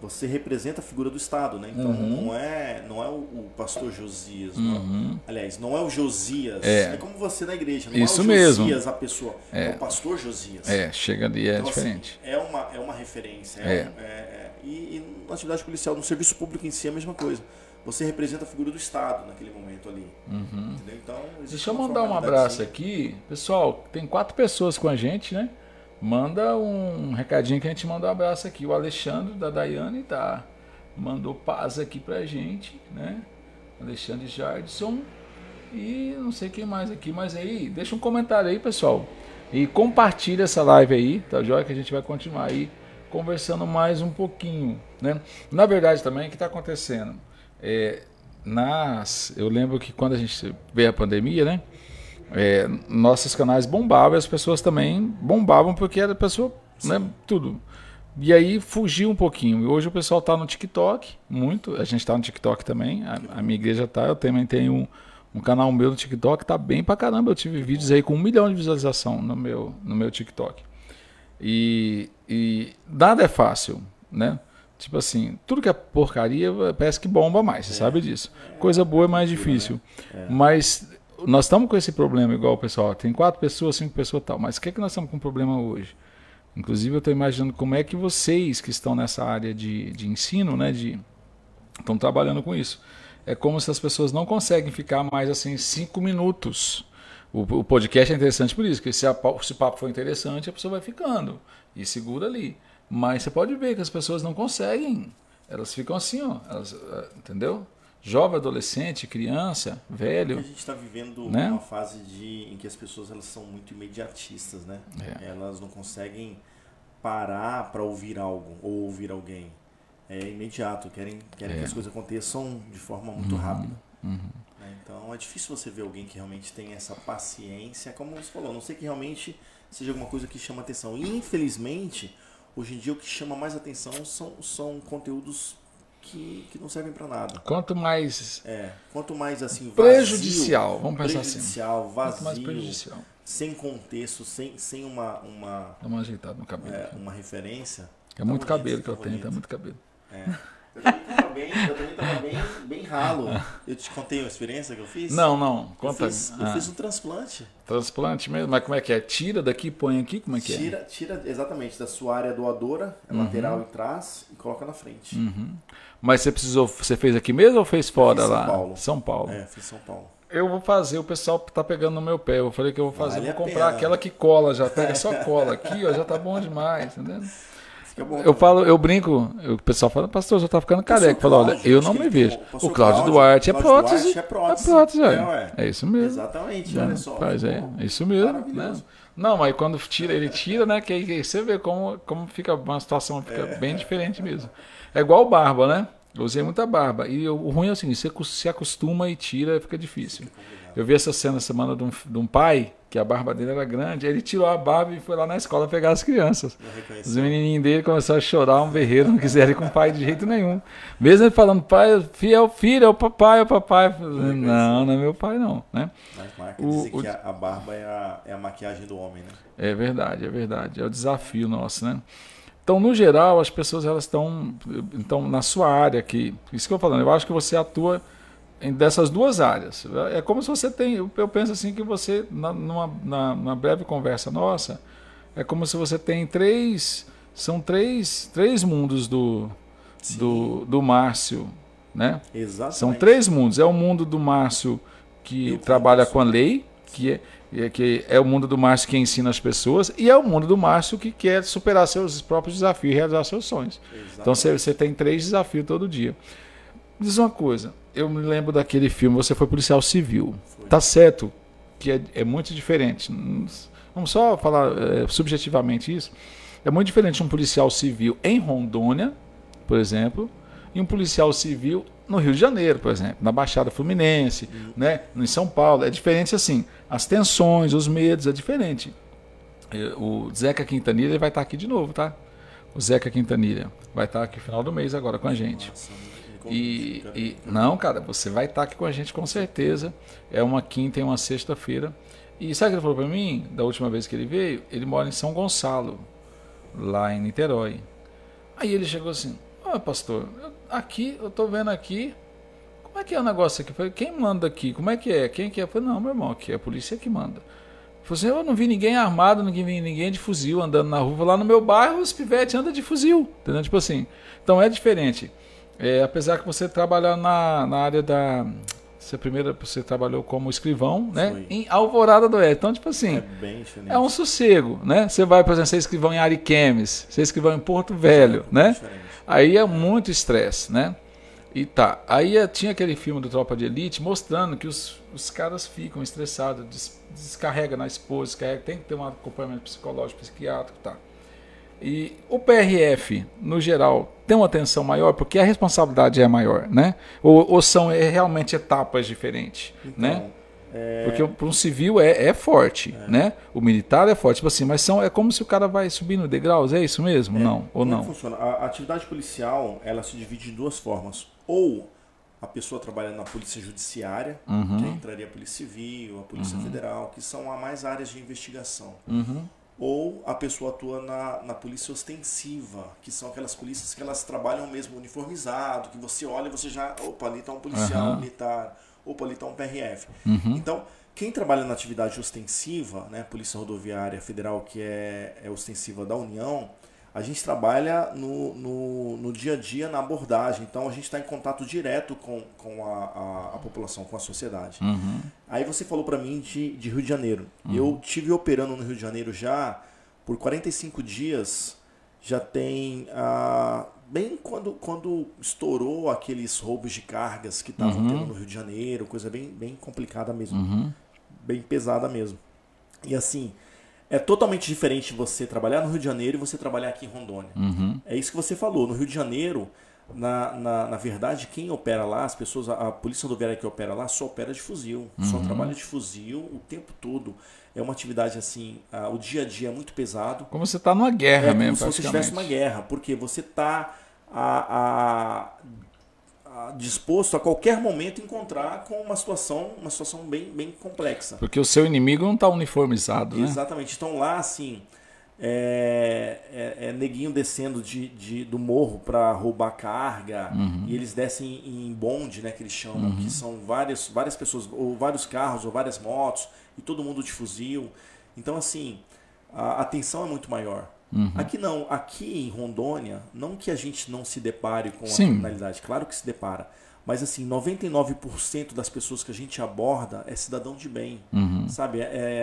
você representa a figura do Estado, né? Então não é o pastor Josias, aliás, não é o Josias, é como você na igreja, não isso é o mesmo. Josias a pessoa, é o pastor Josias. Chega ali, então, diferente. Assim, é uma referência, e na atividade policial, no serviço público em si é a mesma coisa. Você representa a figura do Estado naquele momento ali. Entendeu? Então, deixa eu mandar um abraço aqui. Pessoal, tem 4 pessoas com a gente, né? Manda um recadinho que a gente manda um abraço aqui. O Alexandre da Daiane mandou paz aqui pra gente, né? Alexandre Jardson. E não sei quem mais aqui, mas aí, deixa um comentário aí, pessoal. E compartilha essa live aí, tá joia? Que a gente vai continuar aí conversando mais um pouquinho, né? Na verdade também, o que está acontecendo? Eu lembro que quando a gente veio a pandemia, né? Nossos canais bombavam e as pessoas também bombavam porque era pessoa, né? Tudo. E aí fugiu um pouquinho. E hoje o pessoal está no TikTok, muito. A gente está no TikTok também. A minha igreja tá. Eu também tenho um canal meu no TikTok, tá bem pra caramba. Eu tive vídeos aí com 1 milhão de visualização no meu TikTok. E nada é fácil, né? Tipo assim, tudo que é porcaria parece que bomba mais, você sabe disso. Coisa boa é mais difícil. Mas nós estamos com esse problema igual o pessoal. Tem 4 pessoas, 5 pessoas e tal. Mas o que é que nós estamos com problema hoje? Inclusive eu estou imaginando como é que vocês que estão nessa área de ensino, né, estão trabalhando com isso. É como se as pessoas não conseguem ficar mais assim 5 minutos. O podcast é interessante por isso, porque se o papo for interessante, a pessoa vai ficando e segura ali. Mas você pode ver que as pessoas não conseguem. Elas ficam assim, ó, entendeu? Jovem, adolescente, criança, velho. A gente está vivendo, né, uma fase em que as pessoas elas são muito imediatistas, né? Elas não conseguem parar para ouvir algo ou ouvir alguém. É imediato, querem que as coisas aconteçam de forma muito rápida. Então é difícil você ver alguém que realmente tem essa paciência, como você falou, a não sei que realmente seja alguma coisa que chama atenção. E infelizmente, hoje em dia o que chama mais atenção são conteúdos que não servem para nada. Quanto mais assim, vazio, prejudicial, vamos pensar assim. Vazio, quanto mais prejudicial, sem contexto, sem uma dá uma ajeitada no cabelo. Uma referência. É muito cabelo que eu tenho, tá muito cabelo. Eu também tenho bem ralo. Eu te contei uma experiência que eu fiz? Não. Conta. Eu fiz um transplante. Transplante mesmo? Mas como é que é? Tira daqui, põe aqui? Como é que é? Tira exatamente da sua área doadora, lateral e trás, e coloca na frente. Mas você fez aqui mesmo ou fez fora lá? São Paulo. Fiz São Paulo. Eu vou fazer, o pessoal tá pegando no meu pé. Eu falei que eu vou fazer, vou comprar aquela que cola, já pega só cola aqui, ó, já tá bom demais, entendeu? Eu brinco, o pessoal fala, pastor, já tá ficando careca. Fala, olha, eu não me vejo. O Cláudio Duarte é prótese. É isso mesmo. Exatamente, olha só. É isso mesmo. Né? Não, mas quando ele tira, né? Que aí você vê como fica uma situação, fica bem diferente mesmo. É igual barba, né? Eu usei muita barba. E o ruim é o seguinte, você se acostuma e tira, fica difícil. Eu vi essa cena semana de um pai, que a barba dele era grande, aí ele tirou a barba e foi lá na escola pegar as crianças. Os menininhos dele começaram a chorar, um berreiro, não quiseram ir com o pai de jeito nenhum. Mesmo ele falando, pai, é o filho, é o papai. Não é meu pai não. Né? Mas marca dizer que a barba é a maquiagem do homem, né? É verdade. É o desafio nosso, né? Então, no geral, as pessoas elas estão na sua área aqui. Isso que eu estou falando, eu acho que você atua dessas duas áreas. É como se você tem, eu penso assim que você, numa breve conversa nossa, é como se você tem são três mundos do Márcio, né? Exatamente. São 3 mundos. É o mundo do Márcio que trabalha com a lei, que é o mundo do Márcio que ensina as pessoas, e é o mundo do Márcio que quer superar seus próprios desafios e realizar seus sonhos. Exatamente. Então você tem 3 desafios todo dia. Diz uma coisa, eu me lembro daquele filme, você foi policial civil. Tá certo que é muito diferente. Vamos só falar subjetivamente isso. É muito diferente um policial civil em Rondônia, por exemplo, e um policial civil no Rio de Janeiro, por exemplo, na Baixada Fluminense, né, em São Paulo. É diferente assim. As tensões, os medos, é diferente. O Zeca Quintanilha ele vai estar aqui de novo, tá? O Zeca Quintanilha vai estar aqui no final do mês agora com a gente. Não, cara, você vai estar aqui com a gente com certeza. É uma quinta e uma sexta-feira. E sabe o que ele falou para mim, da última vez que ele veio? Ele mora em São Gonçalo, lá em Niterói. Aí ele chegou assim, pastor, eu tô vendo aqui, como é que é o negócio aqui? Eu falei, quem manda aqui? Como é que é? Quem que é? Eu falei, não, meu irmão, aqui é a polícia que manda. Ele falou assim, eu não vi ninguém armado, não vi ninguém de fuzil andando na rua. Lá no meu bairro, os pivetes andam de fuzil, entendeu? Tipo assim, então é diferente. Apesar que você trabalhar na área da... Você trabalhou como escrivão, né? Em Alvorada do Oeste. Então, tipo assim, é um sossego, né? Você vai, por exemplo, ser escrivão em Ariquemes, ser escrivão em Porto Velho, né? Aí é muito estresse, né? E tá. Aí tinha aquele filme do Tropa de Elite mostrando que os caras ficam estressados, descarrega na esposa, tem que ter um acompanhamento psicológico, psiquiátrico, tá? E o PRF, no geral, tem uma atenção maior porque a responsabilidade é maior, né? Ou são realmente etapas diferentes, então, né? Porque para um civil é forte, né? O militar é forte, tipo assim, mas é como se o cara vai subindo degraus, é isso mesmo? Não, ou não? Como funciona? A atividade policial, ela se divide de 2 formas. Ou a pessoa trabalha na polícia judiciária, que entraria a polícia civil, a polícia federal, que são mais áreas de investigação. Ou a pessoa atua na polícia ostensiva, que são aquelas polícias que elas trabalham mesmo uniformizado, que você olha e você já, opa, ali está um policial militar, opa, ali está um PRF. Então, quem trabalha na atividade ostensiva, né, Polícia Rodoviária Federal, que é ostensiva da União, a gente trabalha no dia a dia, na abordagem. Então, a gente está em contato direto com a população, com a sociedade. Aí você falou para mim de Rio de Janeiro. Eu tive operando no Rio de Janeiro já por 45 dias. Já tem... bem quando estourou aqueles roubos de cargas que estavam tendo no Rio de Janeiro, coisa bem complicada mesmo. Bem pesada mesmo. E assim... É totalmente diferente você trabalhar no Rio de Janeiro e você trabalhar aqui em Rondônia. É isso que você falou. No Rio de Janeiro, na verdade, quem opera lá, as pessoas, a polícia rodoviária que opera lá, só opera de fuzil. Só trabalha de fuzil o tempo todo. É uma atividade assim, o dia a dia é muito pesado. Como você está numa guerra mesmo, como se você estivesse numa guerra. Porque você está disposto a qualquer momento encontrar com uma situação bem complexa. Porque o seu inimigo não está uniformizado, né? Exatamente. Então lá, assim, neguinho descendo do morro para roubar carga, e eles descem em bonde, né, que eles chamam, que são várias pessoas, ou vários carros, ou várias motos, e todo mundo de fuzil. Então, assim, a tensão é muito maior. Aqui não, aqui em Rondônia, não que a gente não se depare com a criminalidade, claro que se depara, mas assim, 99% das pessoas que a gente aborda é cidadão de bem, sabe?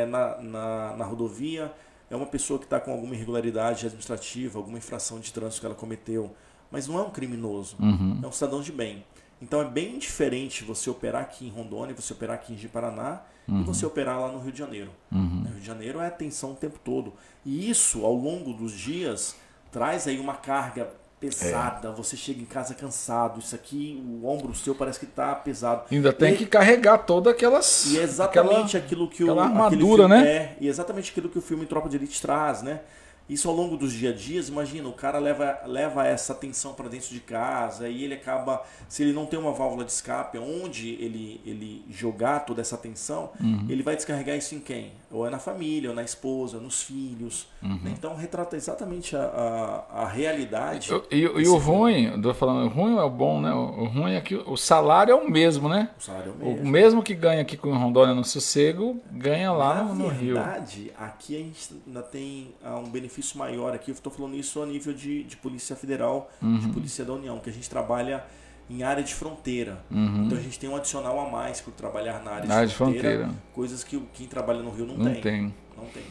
Na rodovia, é uma pessoa que está com alguma irregularidade administrativa, alguma infração de trânsito que ela cometeu, mas não é um criminoso, é um cidadão de bem. Então é bem diferente você operar aqui em Rondônia, você operar aqui em Ji-Paraná e você operar lá no Rio de Janeiro. No Rio de Janeiro é atenção o tempo todo. E isso, ao longo dos dias, traz aí uma carga pesada, você chega em casa cansado, isso aqui, o ombro seu parece que está pesado. Ainda tem que carregar todas aquelas... E é exatamente aquilo que aquela armadura, filme, né? E exatamente aquilo que o filme Tropa de Elite traz, né? Isso ao longo dos dia a dias, imagina, o cara leva essa tensão para dentro de casa e ele acaba, se ele não tem uma válvula de escape, onde ele jogar toda essa tensão, ele vai descarregar isso em quem? Ou é na família, ou na esposa, nos filhos. Então retrata exatamente a realidade. E o ruim, eu tô falando, o ruim é o bom, né? O ruim é que o salário é o mesmo, né? O salário é o mesmo. O mesmo que ganha aqui com Rondônia no Sossego, ganha lá no Rio. Na verdade, aqui a gente ainda tem um benefício maior aqui. Eu estou falando isso a nível de Polícia Federal, de Polícia da União, que a gente trabalha em área de fronteira. Então a gente tem um adicional a mais por trabalhar na área de fronteira, coisas que quem trabalha no Rio não tem. Não tem.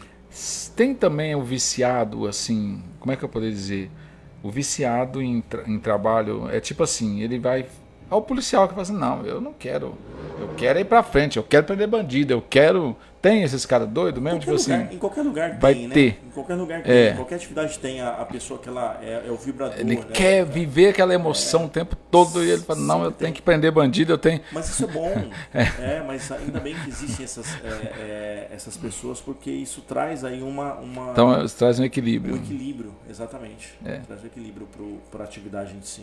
Tem também o viciado, assim, como é que eu poderia dizer? O viciado em trabalho, é tipo assim, ele vai ao policial que fala assim, não, eu não quero, eu quero ir pra frente, eu quero prender bandido, eu quero... Tem esses caras doidos mesmo? Tipo assim, em qualquer lugar vai tem, ter. Né? Em qualquer lugar tem. Em qualquer atividade tem a pessoa que ela é o vibrador. Ele né? quer viver aquela emoção o tempo todo e ele fala, não, eu tenho que prender bandido, eu tenho... Mas isso é bom. Mas ainda bem que existem essas pessoas, porque isso traz aí uma... Então, isso traz um equilíbrio. Um equilíbrio, exatamente. Traz um equilíbrio para a atividade em si.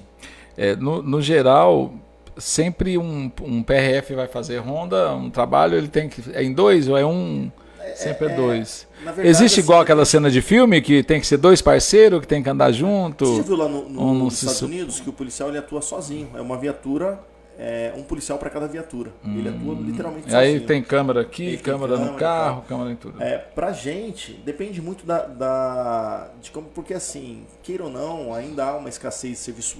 No geral... Sempre um PRF vai fazer ronda, um trabalho, ele tem que... É em dois ou é um? Sempre é dois. Verdade, existe igual aquela cena de filme que tem que ser dois parceiros, que tem que andar junto? Você já viu lá nos Estados Unidos que o policial ele atua sozinho? É uma viatura, um policial para cada viatura. Ele atua literalmente sozinho. Aí tem câmera aqui, câmera no carro, câmera em tudo. Pra gente, depende muito de como... Porque assim, queira ou não, ainda há uma escassez de serviço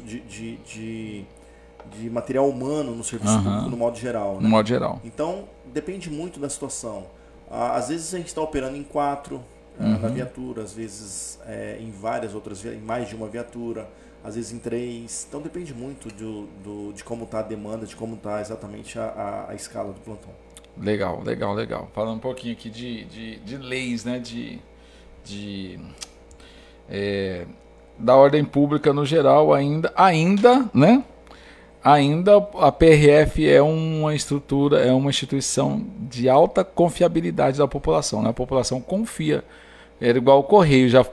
de material humano no serviço público no modo geral. Né? No modo geral. Então, depende muito da situação. Às vezes a gente está operando em 4 na viatura, às vezes em várias outras, em mais de uma viatura, às vezes em 3. Então depende muito de como está a demanda, de como está exatamente a escala do plantão. Legal. Falando um pouquinho aqui de leis, né? Da ordem pública no geral, ainda, né? Ainda a PRF é uma estrutura, é uma instituição de alta confiabilidade da população, né? A população confia. Era igual o Correio, já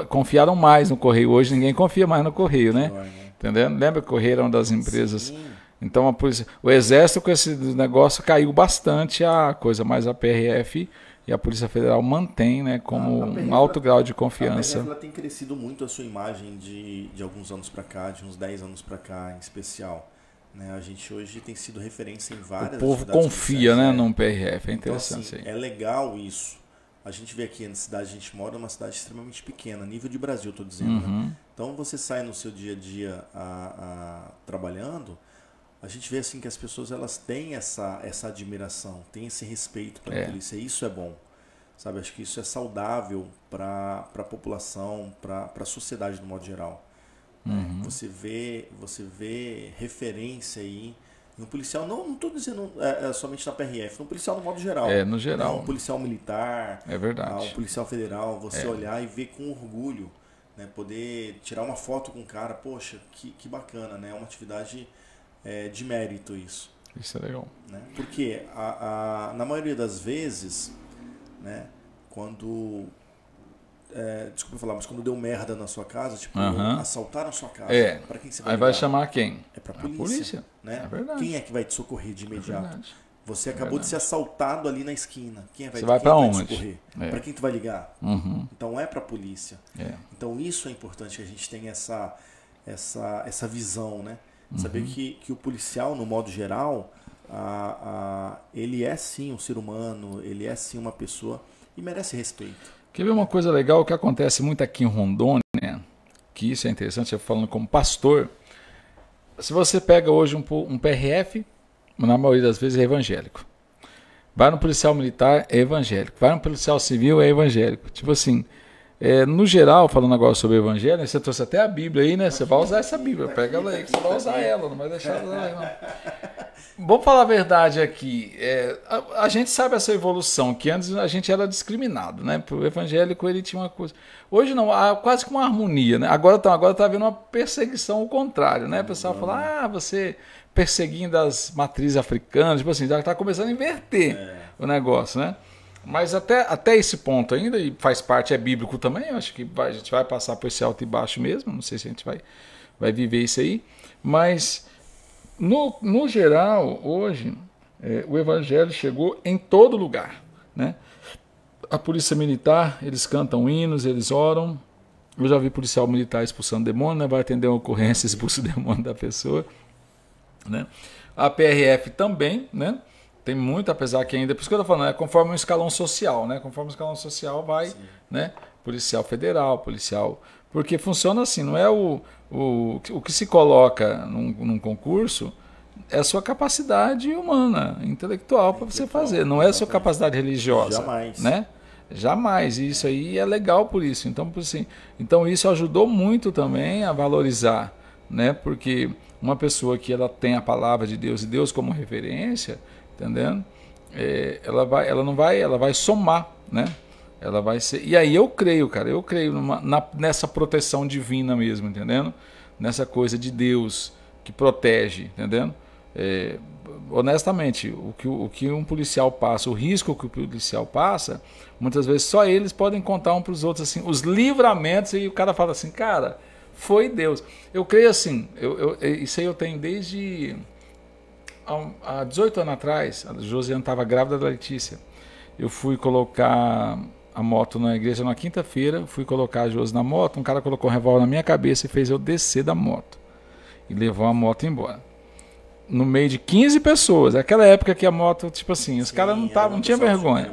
confiaram mais no Correio. Hoje ninguém confia mais no Correio, né? Entendendo? Lembra que o Correio era uma das empresas? Sim. Então o Exército com esse negócio caiu bastante a coisa, mas a PRF e a Polícia Federal mantém, né, como um alto grau de confiança. A PRF ela tem crescido muito a sua imagem de alguns anos para cá, de uns 10 anos para cá em especial. Né? A gente hoje tem sido referência em várias... O povo confia, né, num PRF, é interessante. Então, assim, é legal isso. A gente vê aqui na cidade, a gente mora numa cidade extremamente pequena, nível de Brasil, estou dizendo. Né? Então você sai no seu dia a dia trabalhando, a gente vê assim que as pessoas elas têm essa admiração, têm esse respeito pela polícia, e isso é bom. Sabe? Acho que isso é saudável para a população, para a sociedade no modo geral. Você vê referência aí em um policial, não estou dizendo somente na PRF, no policial no modo geral. No geral. Um policial militar, é verdade. Um policial federal, você olhar e ver com orgulho, né? Poder tirar uma foto com o cara, poxa, que bacana, né? É uma atividade de mérito isso. Isso é legal. Né? Porque na maioria das vezes, né, quando... desculpa falar, mas quando deu merda na sua casa, tipo, assaltaram a sua casa, para quem você vai Aí vai chamar quem? É para a polícia. Né? É verdade. Quem é que vai te socorrer de imediato? Você acabou de ser assaltado ali na esquina. Você vai para onde? Para quem tu vai ligar? Então é para a polícia. Então isso é importante que a gente tenha essa visão, né? Saber que o policial, no modo geral, ele é sim um ser humano, ele é sim uma pessoa e merece respeito. Quer ver uma coisa legal que acontece muito aqui em Rondônia, que isso é interessante, eu falando como pastor. Se você pega hoje um PRF, na maioria das vezes é evangélico. Vai no policial militar, é evangélico. Vai no policial civil, é evangélico. Tipo assim, no geral, falando agora sobre o evangelho, você trouxe até a Bíblia aí, né? Você vai usar essa Bíblia, pega ela aí que você vai usar ela, não vai deixar ela aí, não. Vamos falar a verdade aqui. A gente sabe essa evolução, que antes a gente era discriminado, né? O evangélico, ele tinha uma coisa. Hoje não, há quase que uma harmonia, né? Agora tá havendo uma perseguição ao contrário, né? O pessoal fala, você perseguindo as matrizes africanas, tipo assim, já está começando a inverter o negócio, né? Mas até esse ponto ainda, e faz parte, é bíblico também, eu acho que a gente vai passar por esse alto e baixo mesmo, não sei se a gente vai viver isso aí, mas no geral, hoje, o evangelho chegou em todo lugar, né? A polícia militar, eles cantam hinos, eles oram. Eu já vi policial militar expulsando demônio, né? Vai atender uma ocorrência, expulsa o demônio da pessoa, né? A PRF também, né? Tem muito, apesar que ainda, por isso que eu estou falando, conforme um escalão social, né? Conforme o escalão social vai, né? Policial federal, policial... Porque funciona assim, não é o que se coloca num concurso, é a sua capacidade humana, intelectual para você fazer, não é a sua capacidade religiosa. Jamais. Né? Jamais, e isso aí é legal por isso. Então, assim, isso ajudou muito também a valorizar, né? Porque uma pessoa que ela tem a palavra de Deus e Deus como referência, entendendo? Ela vai somar, né? Ela vai ser. E aí eu creio, cara, nessa proteção divina mesmo, entendendo? Nessa coisa de Deus que protege, entendendo? Honestamente, o que um policial passa, o risco que o policial passa, muitas vezes só eles podem contar um para os outros assim, os livramentos, e o cara fala assim, cara, foi Deus. Eu creio assim, isso aí eu tenho desde há 18 anos atrás. A Josiane estava grávida da Letícia. Eu fui colocar a moto na igreja na quinta-feira, fui colocar a Josi na moto, um cara colocou um revólver na minha cabeça e fez eu descer da moto e levou a moto embora. No meio de 15 pessoas. Aquela época que a moto, tipo assim, os caras não tinham vergonha.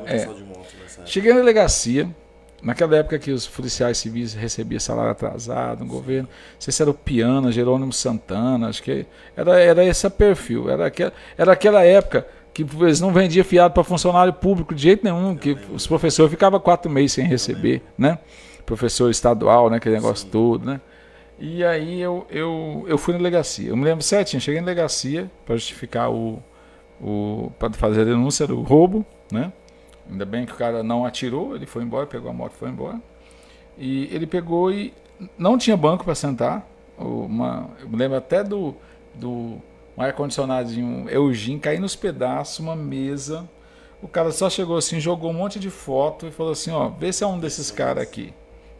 Cheguei na delegacia, naquela época que os policiais civis recebiam salário atrasado no governo, não sei se era o Piana, Jerônimo Santana, acho que era esse perfil. Era aquela época que eles não vendiam fiado para funcionário público de jeito nenhum, que os professores ficavam 4 meses sem receber, né? Professor estadual, né? Aquele negócio todo, né? E aí eu fui na delegacia. Eu me lembro certinho, cheguei na delegacia para justificar para fazer a denúncia do roubo, né? Ainda bem que o cara não atirou, ele foi embora, pegou a moto e foi embora. E ele pegou e não tinha banco para sentar. Eu me lembro até do um ar-condicionadinho Eugene cair nos pedaços, uma mesa. O cara só chegou assim, jogou um monte de foto e falou assim, vê se é um desses caras aqui,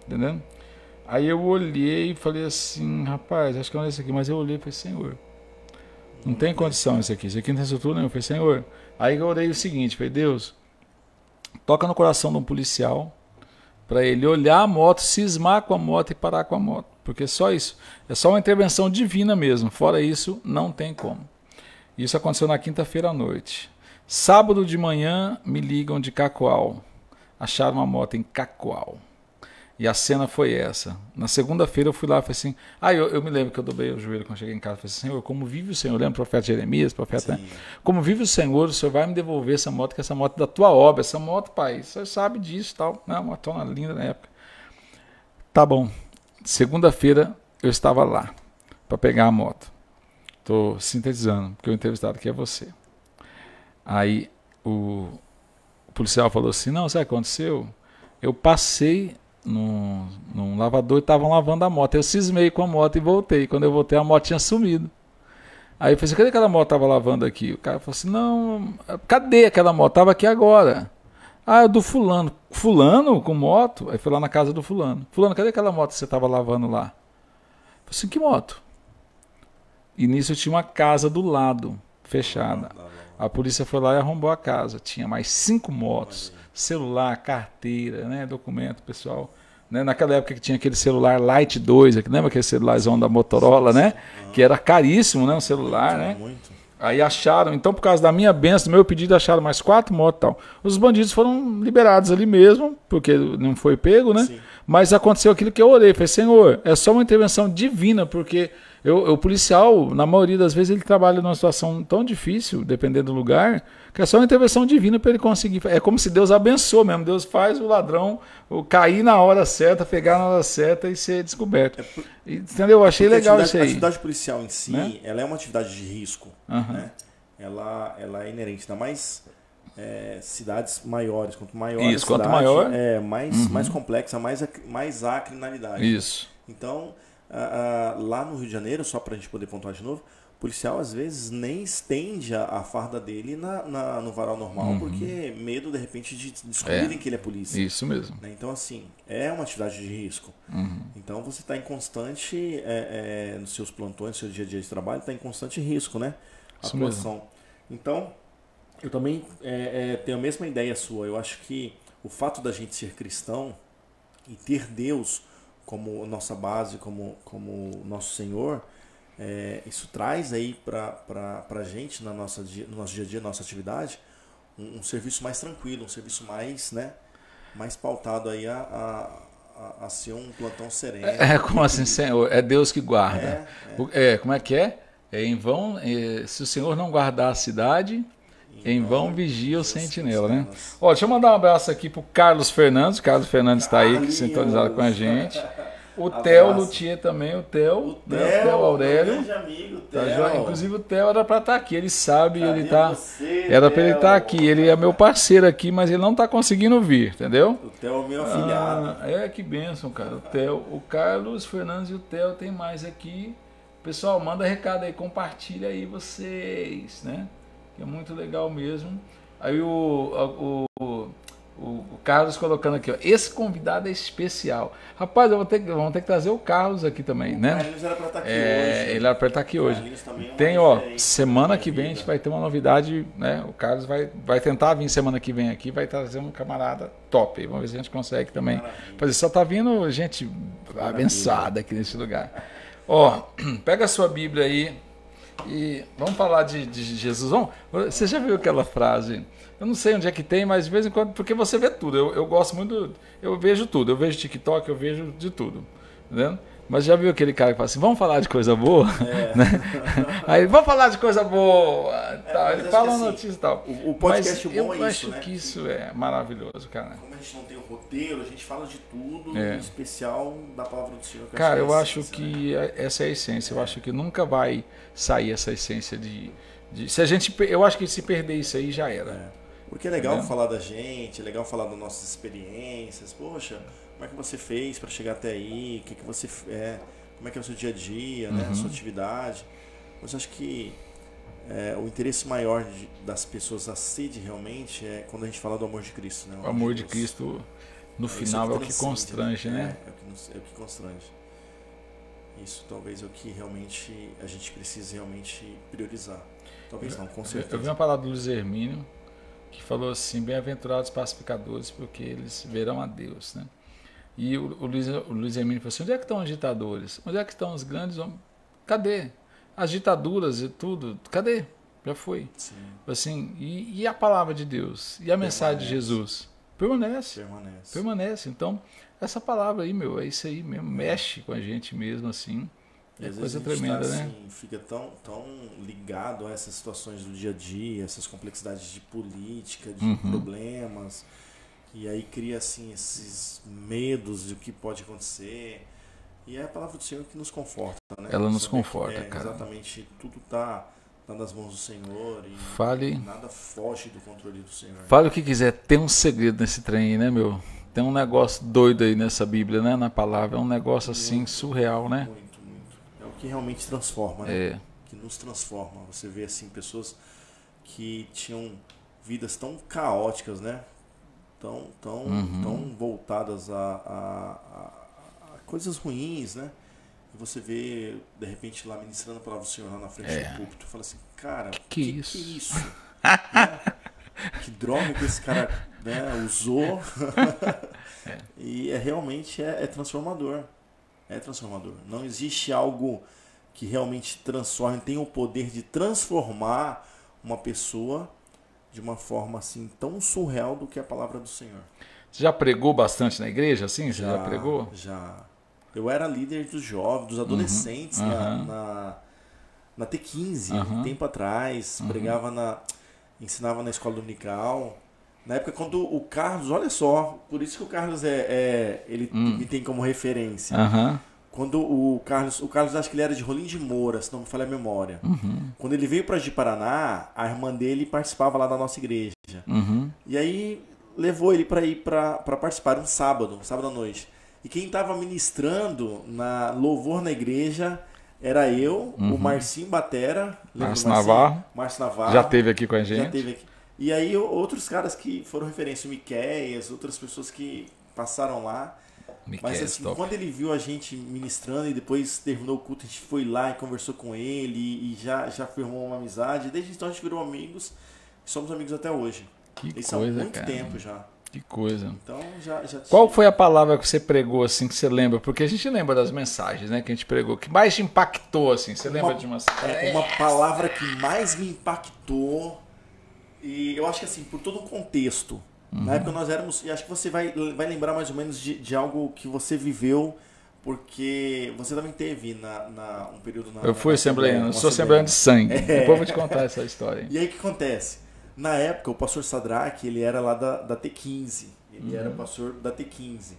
entendeu? Aí eu olhei e falei assim, rapaz, acho que não é esse aqui, mas eu olhei e falei, Senhor, não tem condição isso aqui não tem estrutura nenhuma. Eu falei, Senhor, aí eu orei o seguinte, falei, Deus, toca no coração de um policial para ele olhar a moto, cismar com a moto e parar com a moto, porque só isso, é só uma intervenção divina mesmo, fora isso não tem como. Isso aconteceu na quinta-feira à noite. Sábado de manhã me ligam de Cacoal, acharam uma moto em Cacoal. E a cena foi essa. Na segunda-feira eu fui lá e falei assim, eu me lembro que eu dobrei o joelho quando cheguei em casa, falei assim, Senhor, como vive o Senhor, lembra o profeta Jeremias, como vive o Senhor vai me devolver essa moto, que essa moto é da tua obra, essa moto, pai, você sabe disso e tal, né? Uma motona linda na época. Tá bom, segunda-feira eu estava lá para pegar a moto, estou sintetizando, porque o entrevistado aqui é você. Aí o policial falou assim, não, sabe o que aconteceu? Eu passei num lavador e estavam lavando a moto. Eu cismei com a moto e voltei. Quando eu voltei, a moto tinha sumido. Aí eu falei assim, cadê aquela moto que estava lavando aqui? O cara falou assim, não, cadê aquela moto? Estava aqui agora. É do fulano. Fulano com moto? Aí foi lá na casa do fulano. Fulano, cadê aquela moto que você estava lavando lá? Eu falei assim, que moto? E nisso tinha uma casa do lado, fechada. A polícia foi lá e arrombou a casa. Tinha mais 5 motos, celular, carteira, né, documento, pessoal. Né, naquela época que tinha aquele celular Lite 2, lembra aquele celularzão da Motorola, né? Que era caríssimo, né, um celular, né? Aí acharam, então por causa da minha bênção, do meu pedido, acharam mais 4 motos e tal. Os bandidos foram liberados ali mesmo, porque não foi pego, né? Sim. Mas aconteceu aquilo que eu orei. Falei, Senhor, é só uma intervenção divina, porque o policial, na maioria das vezes, ele trabalha numa situação tão difícil, dependendo do lugar, que é só uma intervenção divina para ele conseguir. É como se Deus abençoa mesmo. Deus faz o ladrão cair na hora certa, pegar na hora certa e ser descoberto. Entendeu? Eu achei legal isso aí. A atividade policial em si, né? Ela é uma atividade de risco. Né? Ela é inerente, ainda mais cidades maiores. Quanto maior a cidade, quanto maior, mais complexa, mais há criminalidade. Isso. Então, lá no Rio de Janeiro, só para a gente poder pontuar de novo, o policial às vezes nem estende a farda dele no varal normal, porque medo de repente de descobrirem que ele é polícia. Isso mesmo. Né? Então, assim, é uma atividade de risco. Então você está em constante, nos seus plantões, no seu dia a dia de trabalho, está em constante risco, né? Atuação. Então, eu também tenho a mesma ideia sua. Eu acho que o fato da gente ser cristão e ter Deus como nossa base, como nosso Senhor, isso traz aí para a gente, no nosso dia a dia, nossa atividade, um serviço mais tranquilo, um serviço mais, né, mais pautado aí a ser um plantão sereno. Como assim, Senhor? É Deus que guarda. Como é que é? Em vão, se o Senhor não guardar a cidade, em vão vigia o sentinela, né? Ó, deixa eu mandar um abraço aqui pro Carlos Fernandes. O Carlos Fernandes está aí, sintonizado com a gente. O Theo Luthier também, o Theo Aurélio. Grande amigo, Theo. Tá, inclusive o Theo era para estar aqui, ele sabe, ele tá. Era para ele estar aqui. Ele é meu parceiro aqui, mas ele não está conseguindo vir, entendeu? O Theo é meu afilhado. Que bênção, cara. O Theo, o Carlos Fernandes e o Theo tem mais aqui. Pessoal, manda recado aí, compartilha aí vocês, né? Que é muito legal mesmo. Aí o Carlos colocando aqui, ó, esse convidado é especial. Rapaz, vamos ter que trazer o Carlos aqui também, né? Carlos era para estar aqui hoje. Ele era para estar aqui hoje. Tem, semana que vem a gente vai ter uma novidade, né? O Carlos vai tentar vir semana que vem aqui, vai trazer um camarada top. Vamos ver se a gente consegue também. Fazer, só tá vindo gente abençoada aqui nesse lugar. Pega a sua Bíblia aí e vamos falar de Jesus. Você já viu aquela frase? Eu não sei onde é que tem, mas de vez em quando, porque você vê tudo. Eu gosto muito, eu vejo tudo. Eu vejo TikTok, eu vejo de tudo. Entendeu? Mas já viu aquele cara que fala assim, vamos falar de coisa boa? Né? Aí, vamos falar de coisa boa. Tal. Ele fala uma notícia e tal. O podcast mas bom eu é acho isso, né? que isso é maravilhoso, cara. Como a gente não tem o roteiro, a gente fala de tudo, em especial da palavra do Senhor. Cara, eu acho que essa é a essência. Eu acho que nunca vai sair essa essência eu acho que se perder isso aí, já era. Porque é legal falar da gente, é legal falar das nossas experiências. Poxa, como é que você fez para chegar até aí? O que você como é que é o seu dia a dia, né? A sua atividade. Mas acho que o interesse maior das pessoas, a sede realmente, é quando a gente fala do amor de Cristo. Né? O amor de Cristo, no final, é o que constrange, né? É o que constrange. Isso talvez é o que realmente a gente precisa realmente priorizar. Talvez não, com certeza. Eu vi uma palavra do Luiz Hermínio, que falou assim, bem-aventurados pacificadores, porque eles verão a Deus, né? E o Luiz Hermínio falou assim, onde é que estão os ditadores? Onde é que estão os grandes homens? Cadê? As ditaduras e tudo, cadê? Já foi. Sim. Assim, e a palavra de Deus? E a mensagem de Jesus? Permanece. Então, essa palavra aí, é isso aí mesmo, mexe com a gente mesmo, assim. É coisa tremenda, tá, né? Assim, fica tão ligado a essas situações do dia a dia, essas complexidades de política, de problemas, e aí cria assim esses medos do que pode acontecer. E é a palavra do Senhor que nos conforta, né? Ela nos conforta, cara. Exatamente, tudo tá nas mãos do Senhor e nada foge do controle do Senhor. Fale o que quiser, tem um segredo nesse trem aí, né, meu? Tem um negócio doido aí nessa Bíblia, né? Na palavra, é um negócio assim surreal, né? Muito. É o que realmente transforma, né? Que nos transforma. Você vê assim pessoas que tinham vidas tão caóticas, né? Tão voltadas a coisas ruins, né? E você vê, de repente, lá ministrando a palavra do Senhor lá na frente do púlpito, fala assim, cara, que é isso? Que droga que esse cara, né, usou. E realmente é transformador. É transformador. Não existe algo que realmente transforme, tem o poder de transformar uma pessoa de uma forma assim tão surreal do que a palavra do Senhor. Você já pregou bastante na igreja, assim? Você já pregou? Já. Eu era líder dos jovens, dos adolescentes na T15, tempo atrás. Ensinava na escola dominical. Na época quando o Carlos, olha só, por isso que o Carlos ele me tem como referência. Quando o Carlos acho que ele era de Rolim de Moura, se não me falha a memória. Quando ele veio para Ji-Paraná, a irmã dele participava lá da nossa igreja. E aí levou ele para ir para participar um sábado à noite. E quem estava ministrando na louvor na igreja era eu, o Marcinho Batera, Márcio Navarro. Já esteve aqui com a gente. Já esteve aqui. E aí outros caras que foram referência, o Miqueias, outras pessoas que passaram lá. Mas assim, quando ele viu a gente ministrando e depois terminou o culto, a gente foi lá e conversou com ele e já firmou uma amizade. Desde então a gente virou amigos e somos amigos até hoje. Isso há muito tempo já. Que coisa. Então, Qual foi a palavra que você pregou, assim, que você lembra? Porque a gente lembra das mensagens, né, que a gente pregou, que mais te impactou, assim? Você lembra de uma... uma palavra que mais me impactou, e eu acho que assim, por todo um contexto. Na época nós éramos, e acho que você vai lembrar mais ou menos de algo que você viveu, porque você também teve um período na... Eu fui assembleano, sou assembleano de sangue. Depois eu vou te contar essa história. E aí o que acontece? Na época, o pastor Sadraque, ele era lá da T15. Ele era pastor da T15.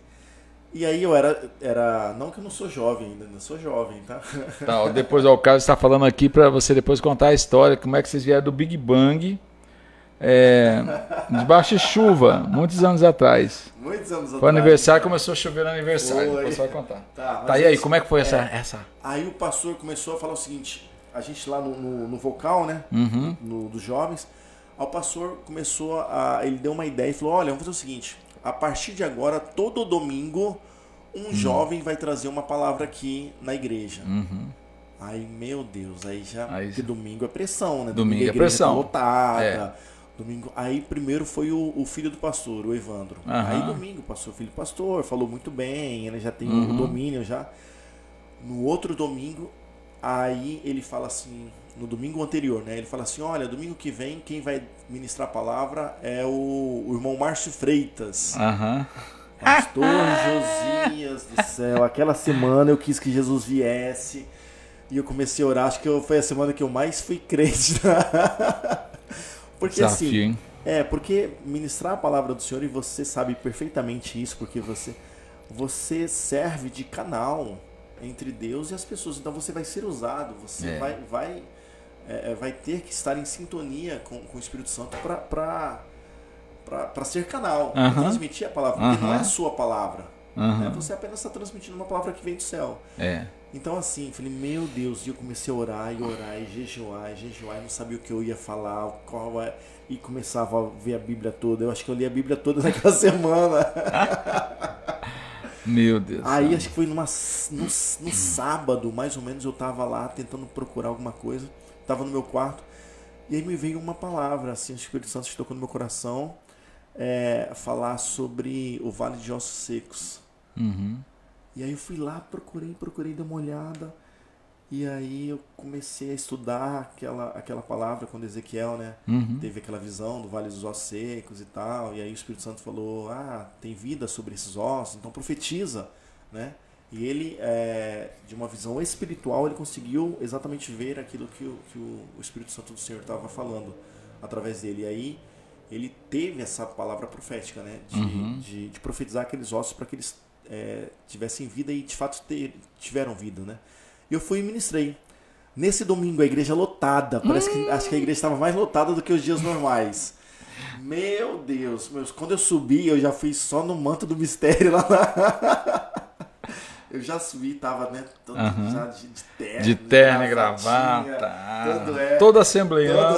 E aí eu era... Não que eu não sou jovem ainda, não sou jovem, tá? Tá, depois o Carlos está falando aqui para você depois contar a história, como é que vocês vieram do Big Bang, debaixo de chuva, muitos anos atrás. Muitos anos atrás. Foi aniversário, começou a chover no aniversário, depois você vai contar. Tá, e aí, como é que foi essa? Aí o pastor começou a falar o seguinte, a gente lá no vocal, né, dos jovens... O pastor começou ele deu uma ideia e falou, olha, vamos fazer o seguinte, a partir de agora, todo domingo, um jovem vai trazer uma palavra aqui na igreja. Aí, meu Deus, porque domingo é pressão, né? Domingo é pressão. Tá lotada. Domingo, aí primeiro foi o filho do pastor, o Evandro. Aí domingo passou o filho do pastor, falou muito bem, ele já tem o domínio já. No outro domingo, aí ele fala assim... No domingo anterior, né? Ele fala assim, olha, domingo que vem, quem vai ministrar a palavra é o irmão Márcio Freitas. Pastor Josias do céu, aquela semana eu quis que Jesus viesse e eu comecei a orar, acho que foi a semana que eu mais fui crente. Porque desafio, assim, porque ministrar a palavra do Senhor, e você sabe perfeitamente isso, porque você serve de canal entre Deus e as pessoas, então você vai ser usado, você vai ter que estar em sintonia com o Espírito Santo para ser canal, para transmitir a palavra, porque não é a sua palavra, né? Você apenas está transmitindo uma palavra que vem do céu. Então assim, falei, meu Deus, e eu comecei a orar, e jejuar, e não sabia o que eu ia falar, e começava a ver a Bíblia toda, eu acho que eu li a Bíblia toda naquela semana. Meu Deus. Aí acho que foi no sábado, mais ou menos, eu tava lá tentando procurar alguma coisa. Tava no meu quarto. E aí me veio uma palavra, assim, o Espírito Santo tocou no meu coração. Falar sobre o Vale de Ossos Secos. E aí eu fui lá, procurei, dei uma olhada. E aí eu comecei a estudar aquela palavra quando Ezequiel, né? Teve aquela visão do Vale dos Ossos Secos e tal. E aí o Espírito Santo falou, tem vida sobre esses ossos, então profetiza, né? E ele, de uma visão espiritual, ele conseguiu exatamente ver aquilo que o Espírito Santo do Senhor estava falando através dele. E aí ele teve essa palavra profética, né? De profetizar aqueles ossos para que eles tivessem vida e de fato tiveram vida, né? E eu fui e ministrei. Nesse domingo, a igreja lotada. Acho que a igreja estava mais lotada do que os dias normais. Meu Deus, quando eu subi, eu já fui só no manto do mistério lá. Eu já subi, tava, né, todo já de terno. De terno e gravata. Todo assembleiano.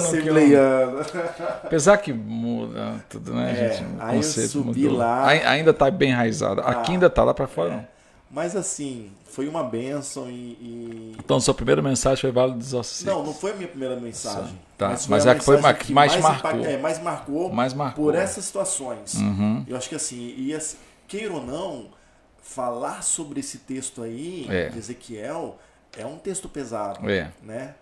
Apesar que muda tudo, né, gente? O aí eu subi mudou. lá. Ainda tá bem enraizado. Aqui ainda tá, lá pra fora não. Mas assim, foi uma bênção Então, sua primeira mensagem foi Vale dos Ossos Secos? Não foi a minha primeira mensagem. Tá. Mas é a que foi que mais marcou. Mais marcou por essas situações. Eu acho que assim, queira ou não, falar sobre esse texto aí, de Ezequiel, é um texto pesado, né?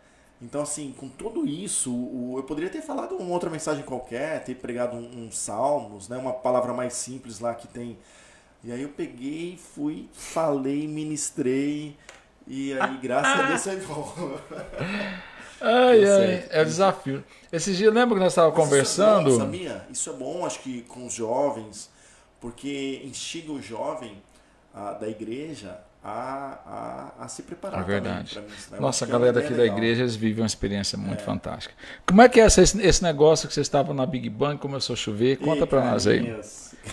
Então, assim, com tudo isso, eu poderia ter falado uma outra mensagem qualquer, ter pregado um Salmos, né? Uma palavra mais simples lá que tem. E aí eu peguei, falei, ministrei, e aí, graças a Deus, foi bom. É o desafio. Esse dia, lembra que nós estávamos conversando? Isso é bom, sabia? Isso é bom, acho que com os jovens, porque instiga o jovem da igreja a se preparar. É verdade. Também, pra Nossa, a galera aqui da igreja, eles vivem uma experiência muito fantástica. Como é que é esse negócio que você estava na Big Bang, começou a chover? Conta para nós aí.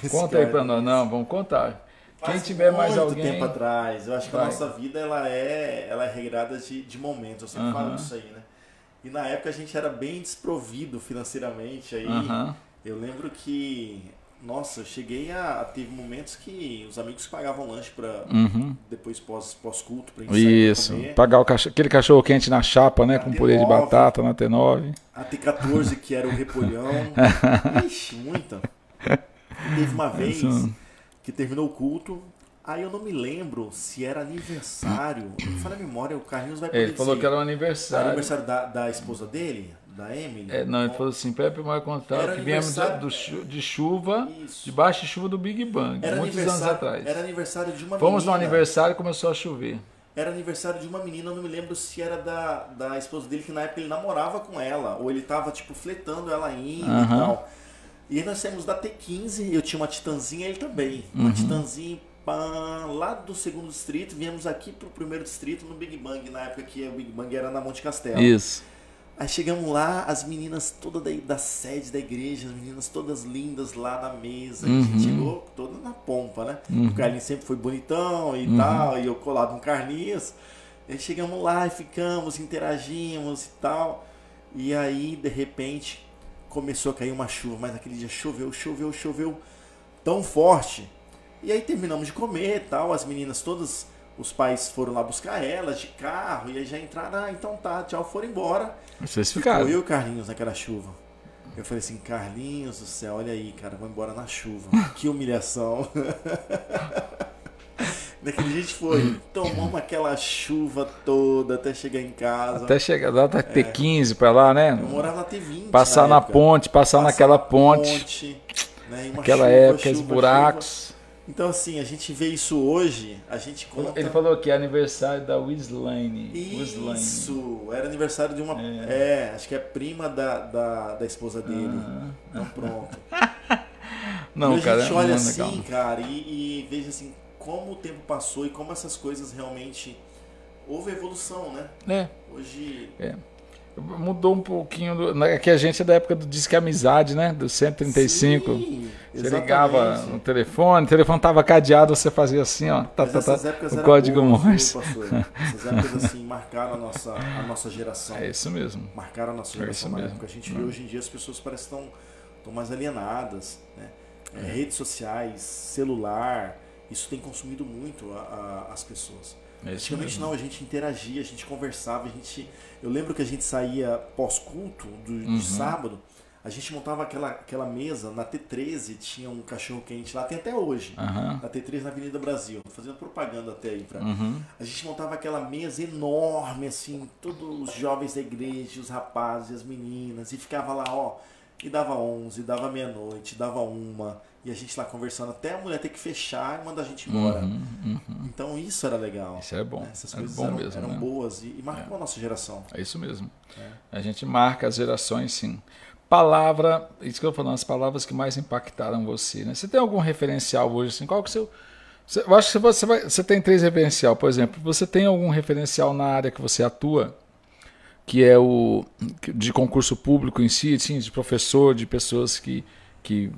Conta aí para nós. Não, vamos contar. Quem tiver mais alguém... Muito tempo atrás. Eu acho que a nossa vida ela é regrada de momentos. Eu sempre falo isso aí, né? E na época a gente era bem desprovido financeiramente. Aí eu lembro que... Nossa, eu cheguei teve momentos que os amigos pagavam lanche para depois pós-culto pra gente isso, comer. Pagar aquele cachorro quente na chapa, né, com purê de batata na T9. A T14, que era o repolhão. Ixi, muita. Teve uma vez que terminou o culto, aí eu não me lembro se era aniversário. Não fala a memória, o Carlinhos vai poder Ele falou que era um aniversário. Era aniversário da esposa dele? Da Emily? Não, ele falou assim, Pepe vai contar que viemos de chuva, debaixo de chuva do Big Bang, muitos anos atrás. Era aniversário de uma Fomos menina. no aniversário e começou a chover. Era aniversário de uma menina, eu não me lembro se era da esposa dele, que na época ele namorava com ela, ou ele tava, tipo, fletando ela ainda e tal. E aí nós saímos da T15, eu tinha uma Titanzinha, ele também. Uma Titanzinha, lá do 2º distrito, viemos aqui pro 1º distrito no Big Bang, na época que o Big Bang era na Monte Castelo. Isso. Aí chegamos lá, as meninas todas da sede da igreja, as meninas todas lindas lá na mesa. A gente chegou toda na pompa, né? O Carlinhos sempre foi bonitão e tal, e eu colado no Carlinhos. Aí chegamos lá e ficamos, interagimos e tal. E aí, de repente, começou a cair uma chuva, mas naquele dia choveu tão forte. E aí terminamos de comer e tal, as meninas todas, os pais foram lá buscar elas de carro, e aí já entraram, então tá, tchau, foram embora. Vocês ficaram. Ficou eu e o Carlinhos naquela chuva. Eu falei assim, Carlinhos do céu, olha aí, cara, vou embora na chuva. Que humilhação. Daquele dia a gente foi, tomamos aquela chuva toda até chegar em casa. Até chegar lá, até ter 15 pra lá, né? Eu morava na T20. Passar na ponte, passar naquela ponte. Né? Uma aquela época, os buracos. Chuva. Então, assim, a gente vê isso hoje, a gente conta... Ele falou que é aniversário da Wislane. Isso, era aniversário de uma... acho que é prima da esposa dele. Então, pronto. Não, e cara, a gente olha assim, legal. cara, e veja assim, como o tempo passou e como essas coisas realmente... Houve evolução, né? Hoje... Mudou um pouquinho. Que a gente é da época do Disque Amizade, né? Do 135. Sim, você ligava no telefone, o telefone estava cadeado, você fazia assim, ó. O código Morse. Essas épocas assim, marcaram a nossa geração. É isso mesmo. Marcaram a nossa geração na época. A gente vê hoje em dia as pessoas parecem que estão mais alienadas, né? Redes sociais, celular, isso tem consumido muito as pessoas. Antigamente não, a gente interagia, a gente conversava, eu lembro que a gente saía pós-culto de sábado, a gente montava aquela mesa, na T13 tinha um cachorro quente lá, tem até hoje, na T13 na Avenida Brasil, fazendo propaganda até aí. A gente montava aquela mesa enorme, assim, todos os jovens da igreja, os rapazes, as meninas, e ficava lá, ó, e dava 11, dava meia-noite, dava 1, e a gente lá conversando até a mulher ter que fechar e mandar a gente embora. Então isso era legal. Isso é bom. Essas coisas bom mesmo, eram né? boas e marcou a nossa geração. É isso mesmo. A gente marca as gerações, sim. Palavra, isso que eu tô falando, as palavras que mais impactaram você, né? Você tem algum referencial hoje, assim? Qual que é o seu... Eu acho que você tem 3 referenciais. Por exemplo, você tem algum referencial na área que você atua, que é o de concurso público em si, assim, de professor, de pessoas que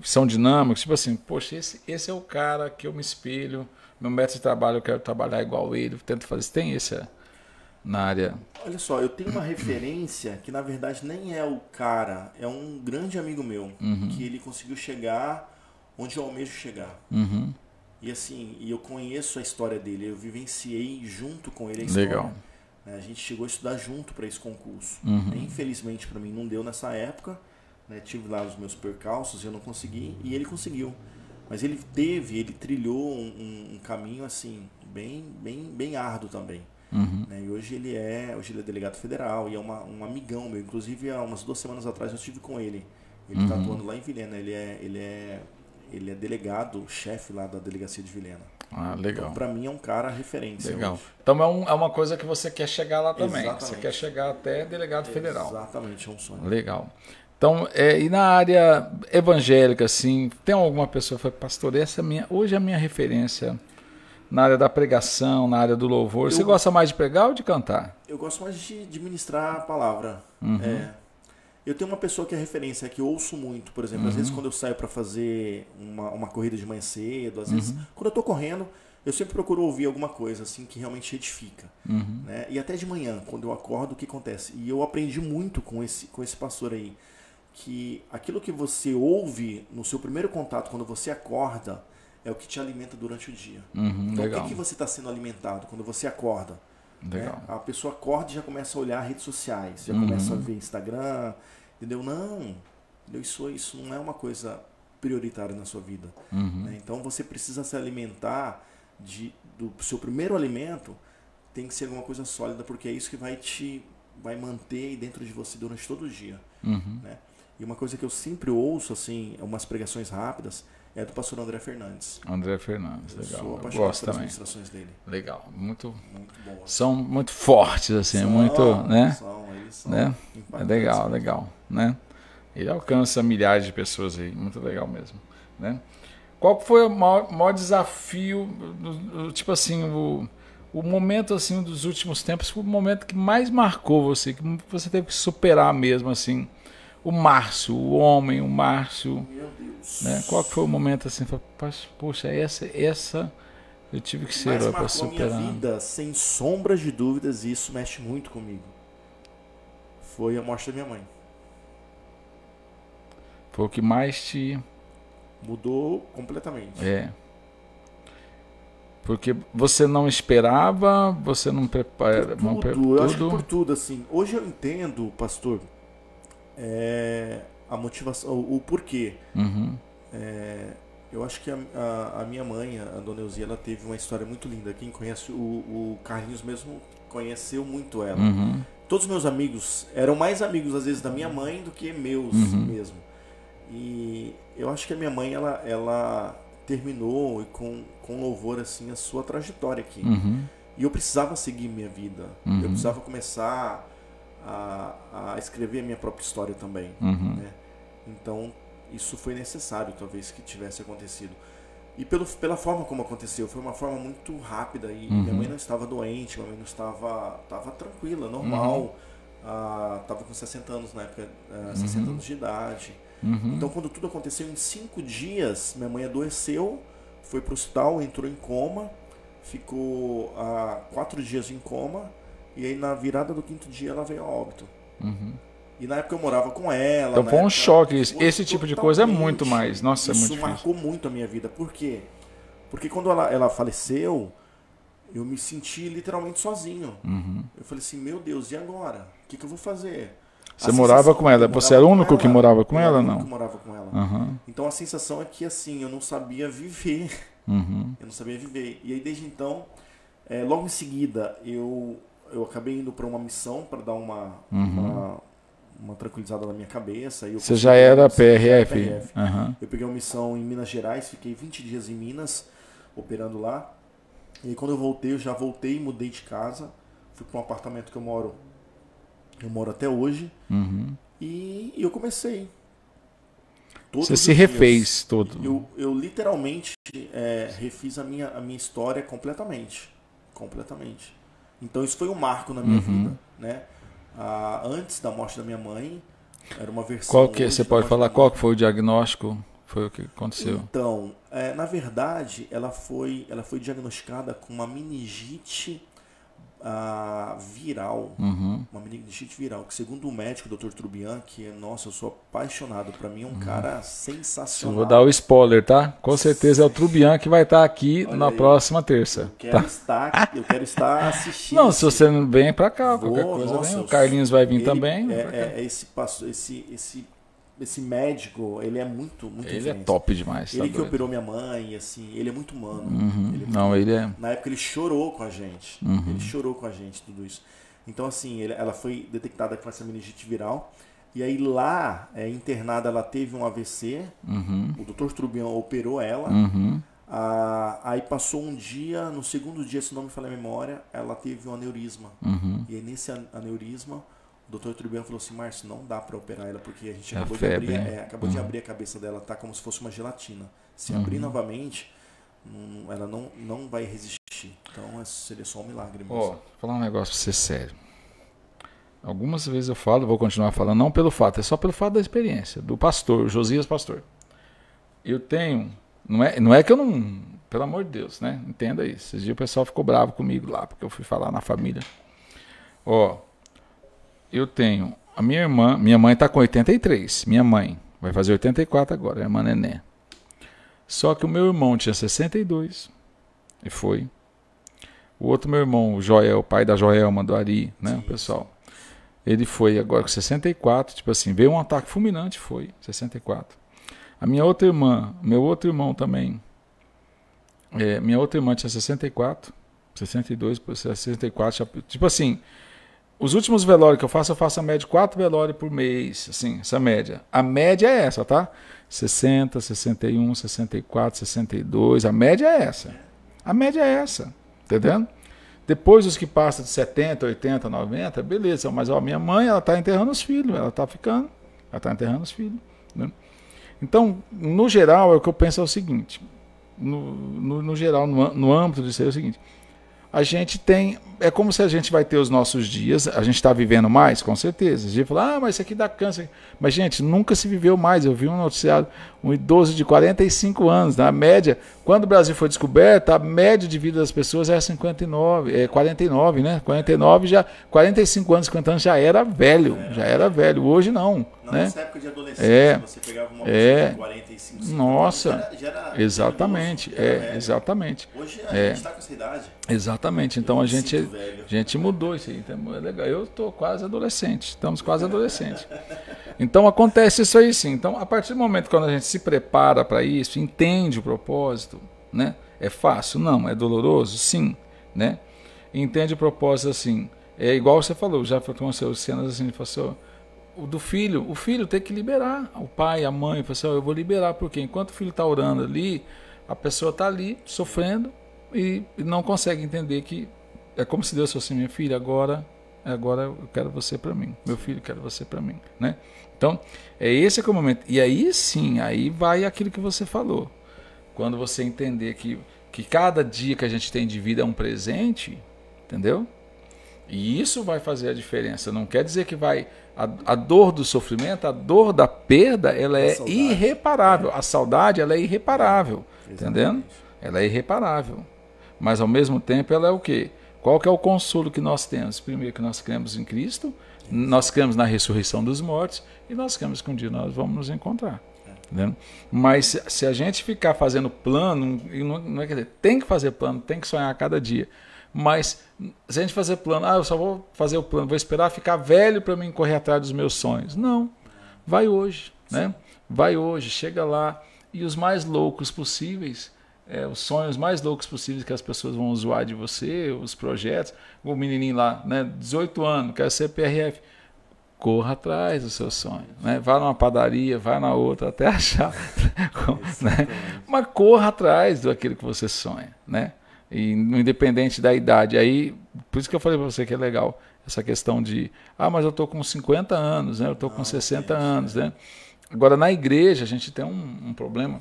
são dinâmicos, tipo assim, poxa, esse é o cara que eu me espelho, meu método de trabalho, eu quero trabalhar igual ele, tento fazer. Tem esse na área? Olha só, eu tenho uma referência que na verdade nem é o cara, é um grande amigo meu, que ele conseguiu chegar onde eu almejo chegar. E assim, eu conheço a história dele, eu vivenciei junto com ele a história. Legal. A gente chegou a estudar junto para esse concurso. Infelizmente para mim não deu nessa época, né? Tive lá os meus percalços, eu não consegui e ele conseguiu. Mas ele trilhou um caminho assim bem árduo também. Né? E hoje ele é delegado federal e é um amigão meu. Inclusive há umas 2 semanas atrás eu estive com ele. Ele está atuando lá em Vilhena. Ele é delegado, chefe lá da delegacia de Vilhena. Ah, legal. Então, para mim é um cara referência. Legal. Hoje. Então é uma coisa que você quer chegar lá também. Exatamente. Você quer chegar até delegado federal. Exatamente, é um sonho. Legal. Então, e na área evangélica, assim, tem alguma pessoa que fala, pastor, hoje é a minha referência na área da pregação, na área do louvor. Você gosta mais de pregar ou de cantar? Eu gosto mais de ministrar a palavra. Eu tenho uma pessoa que é referência, que eu ouço muito, por exemplo. Às vezes quando eu saio para fazer uma corrida de manhã cedo, às vezes quando eu estou correndo, eu sempre procuro ouvir alguma coisa assim que realmente edifica. Né? E até de manhã, quando eu acordo, o que acontece? E eu aprendi muito com esse pastor aí, que aquilo que você ouve no seu primeiro contato, quando você acorda, é o que te alimenta durante o dia. Então, legal. o que você está sendo alimentado quando você acorda? Legal. Né? A pessoa acorda e já começa a olhar redes sociais, já começa a ver Instagram, entendeu? Não, isso não é uma coisa prioritária na sua vida. Né? Então você precisa se alimentar do seu primeiro alimento, tem que ser alguma coisa sólida, porque é isso que vai manter dentro de você durante todo o dia. Né? E uma coisa que eu sempre ouço, assim, umas pregações rápidas, é do pastor André Fernandes. André Fernandes, legal. Sou Eu apaixonado gosto pelas também. ministrações dele. Legal, muito boas. São muito fortes, assim, né? Eles são né? É legal, legal, né? Ele alcança milhares de pessoas aí, muito legal mesmo, né? Qual foi o maior desafio, tipo assim, o momento assim dos últimos tempos, foi o momento que mais marcou você, que você teve que superar mesmo, assim, o Márcio, o homem, o Márcio, meu Deus, né? Qual foi o momento assim, poxa, essa eu tive que ser para superar. A minha vida, sem sombras de dúvidas, e isso mexe muito comigo, foi a morte da minha mãe. Foi o que mais te mudou completamente. Porque você não esperava, você não prepara, eu acho que por tudo, assim. Hoje eu entendo, pastor, a motivação, o porquê. Eu acho que a minha mãe, a dona Elzia, ela teve uma história muito linda. Quem conhece o Carlinhos mesmo conheceu muito ela. Todos os meus amigos eram mais amigos às vezes da minha mãe do que meus mesmo. E eu acho que a minha mãe ela terminou com louvor assim a sua trajetória aqui. E eu precisava seguir minha vida. Eu precisava começar a escrever a minha própria história também. Né? Então isso foi necessário, talvez, que tivesse acontecido. E pela forma como aconteceu, foi uma forma muito rápida. E minha mãe não estava doente, minha mãe não estava tranquila, normal. Estava com 60 anos na época, 60 anos de idade. Então, quando tudo aconteceu, em 5 dias, minha mãe adoeceu, foi para o hospital, entrou em coma, ficou 4 dias em coma, e aí na virada do 5º dia ela veio a óbito. E na época eu morava com ela. Então foi um choque. Esse tipo de coisa é muito mais. Nossa, é muito difícil. Isso marcou muito a minha vida. Por quê? Porque quando ela faleceu, eu me senti literalmente sozinho. Eu falei assim, meu Deus, e agora? O que eu vou fazer? Você morava com ela? Você era o único que morava com ela, não? Eu morava com ela. Então a sensação é que assim, eu não sabia viver. Eu não sabia viver. E aí desde então, logo em seguida, eu acabei indo para uma missão para dar uma tranquilizada na minha cabeça. Você já era PRF? Eu peguei uma missão em Minas Gerais, fiquei 20 dias em Minas, operando lá. E aí, quando eu voltei, mudei de casa, fui para um apartamento que eu moro até hoje, e eu comecei. Você se refez todo. Eu literalmente refiz a minha história completamente. Então isso foi um marco na minha vida, né? Antes da morte da minha mãe, era uma versão... Qual que você pode falar? Qual que foi o diagnóstico? Foi o que aconteceu? Então, na verdade, ela foi diagnosticada com uma meningite viral, uma meningite viral, que segundo o médico, o Dr. Trubian, que, nossa, eu sou apaixonado, para mim é um cara sensacional. Eu vou dar o spoiler, tá? Com certeza é o Trubian que vai estar aqui na próxima terça. Eu quero estar assistindo. Não, se você não vem para cá, qualquer coisa vem. O Carlinhos vai vir também. Esse médico, ele é muito ele é top demais. Ele que operou minha mãe, assim, ele é muito humano. Na época ele chorou com a gente. Ele chorou com a gente, tudo isso. Então, assim, ela foi detectada com essa meningite viral. E aí lá, internada, ela teve um AVC. O Dr. Trubian operou ela. Aí passou um dia, no segundo dia, se não me falha a memória, ela teve um aneurisma. E aí nesse aneurisma, o Dr. Trubian falou assim: Márcio, não dá para operar ela porque a gente acabou de abrir a cabeça dela, tá como se fosse uma gelatina. Se abrir novamente, ela não vai resistir. Então seria só um milagre mesmo. Vou falar um negócio pra você sério. Algumas vezes eu falo, vou continuar falando, não pelo fato, é só pelo fato da experiência, do pastor, Josias Pastor. Eu tenho, não é que eu não, pelo amor de Deus, né? Entenda isso. Esses dias o pessoal ficou bravo comigo lá, porque eu fui falar na família. Eu tenho a minha mãe está com 83, minha mãe vai fazer 84 agora, a irmã Nenê. Só que o meu irmão tinha 62 e foi. O outro meu irmão, o Joel, o pai da Joelma, do Ari, né, o pessoal, ele foi agora com 64, tipo assim, veio um ataque fulminante, foi, 64. A minha outra irmã, meu outro irmão também, minha outra irmã tinha 64, 62, 64, tipo assim. Os últimos velórios que eu faço a média de 4 velórios por mês, assim, essa média. A média é essa, tá? 60, 61, 64, 62, a média é essa. A média é essa, entendendo? Depois os que passam de 70, 80, 90, beleza, mas a minha mãe, ela está enterrando os filhos, ela está enterrando os filhos. Né? Então, no geral, o que eu penso é o seguinte, no geral, no âmbito disso é o seguinte, a gente tem, é como se a gente vai ter os nossos dias, a gente está vivendo mais, com certeza. A gente fala, mas isso aqui dá câncer. Mas, gente, nunca se viveu mais. Eu vi um noticiário, um idoso de 45 anos, na média, quando o Brasil foi descoberto, a média de vida das pessoas era 49, né? 45 anos, 50 anos já era velho, Hoje não. Né? Nessa época de adolescência, você pegava uma pessoa de 45, 50 nossa, já era exatamente, exatamente. Hoje a gente está com essa idade. Exatamente, então a gente mudou isso aí, então é legal. Eu estou quase adolescente, estamos quase adolescentes. Então acontece isso aí sim. Então, a partir do momento quando a gente se prepara para isso, entende o propósito, né? É fácil? Não. É doloroso? Sim, né? Entende o propósito assim. É igual você falou, já aconteceu cenas assim, falou, o filho tem que liberar, o pai, a mãe, eu vou liberar, porque enquanto o filho está orando ali, a pessoa está ali sofrendo e não consegue entender que é como se Deus fosse assim, minha filha, agora eu quero você para mim, meu filho, quero você para mim, né? Então, esse que é o momento, e aí sim, aí vai aquilo que você falou, quando você entender que cada dia que a gente tem de vida é um presente, entendeu? E isso vai fazer a diferença. Não quer dizer que a dor do sofrimento, a dor da perda, ela é irreparável. A saudade, ela é irreparável. Entendendo? Ela é irreparável. Mas ao mesmo tempo, ela é o quê? Qual que é o consolo que nós temos? Primeiro, que nós cremos em Cristo, nós cremos na ressurreição dos mortos e nós cremos que um dia nós vamos nos encontrar. Entendeu? Mas se a gente ficar fazendo plano, não é, quer dizer, tem que fazer plano, tem que sonhar a cada dia. Mas se a gente fazer plano, eu só vou fazer o plano, vou esperar ficar velho para mim correr atrás dos meus sonhos. Não, vai hoje, né? Vai hoje, chega lá e os mais loucos possíveis, os sonhos mais loucos possíveis que as pessoas vão zoar de você, os projetos, o menininho lá, né, 18 anos, quer ser PRF, corra atrás do seu sonho, né? Vá numa padaria, vá na outra até achar, né? Mas corra atrás daquilo que você sonha, né? E independente da idade. Aí, por isso que eu falei para você que é legal essa questão de, mas eu estou com 50 anos, né? Eu estou com 60 anos, né? Agora, na igreja, a gente tem um problema,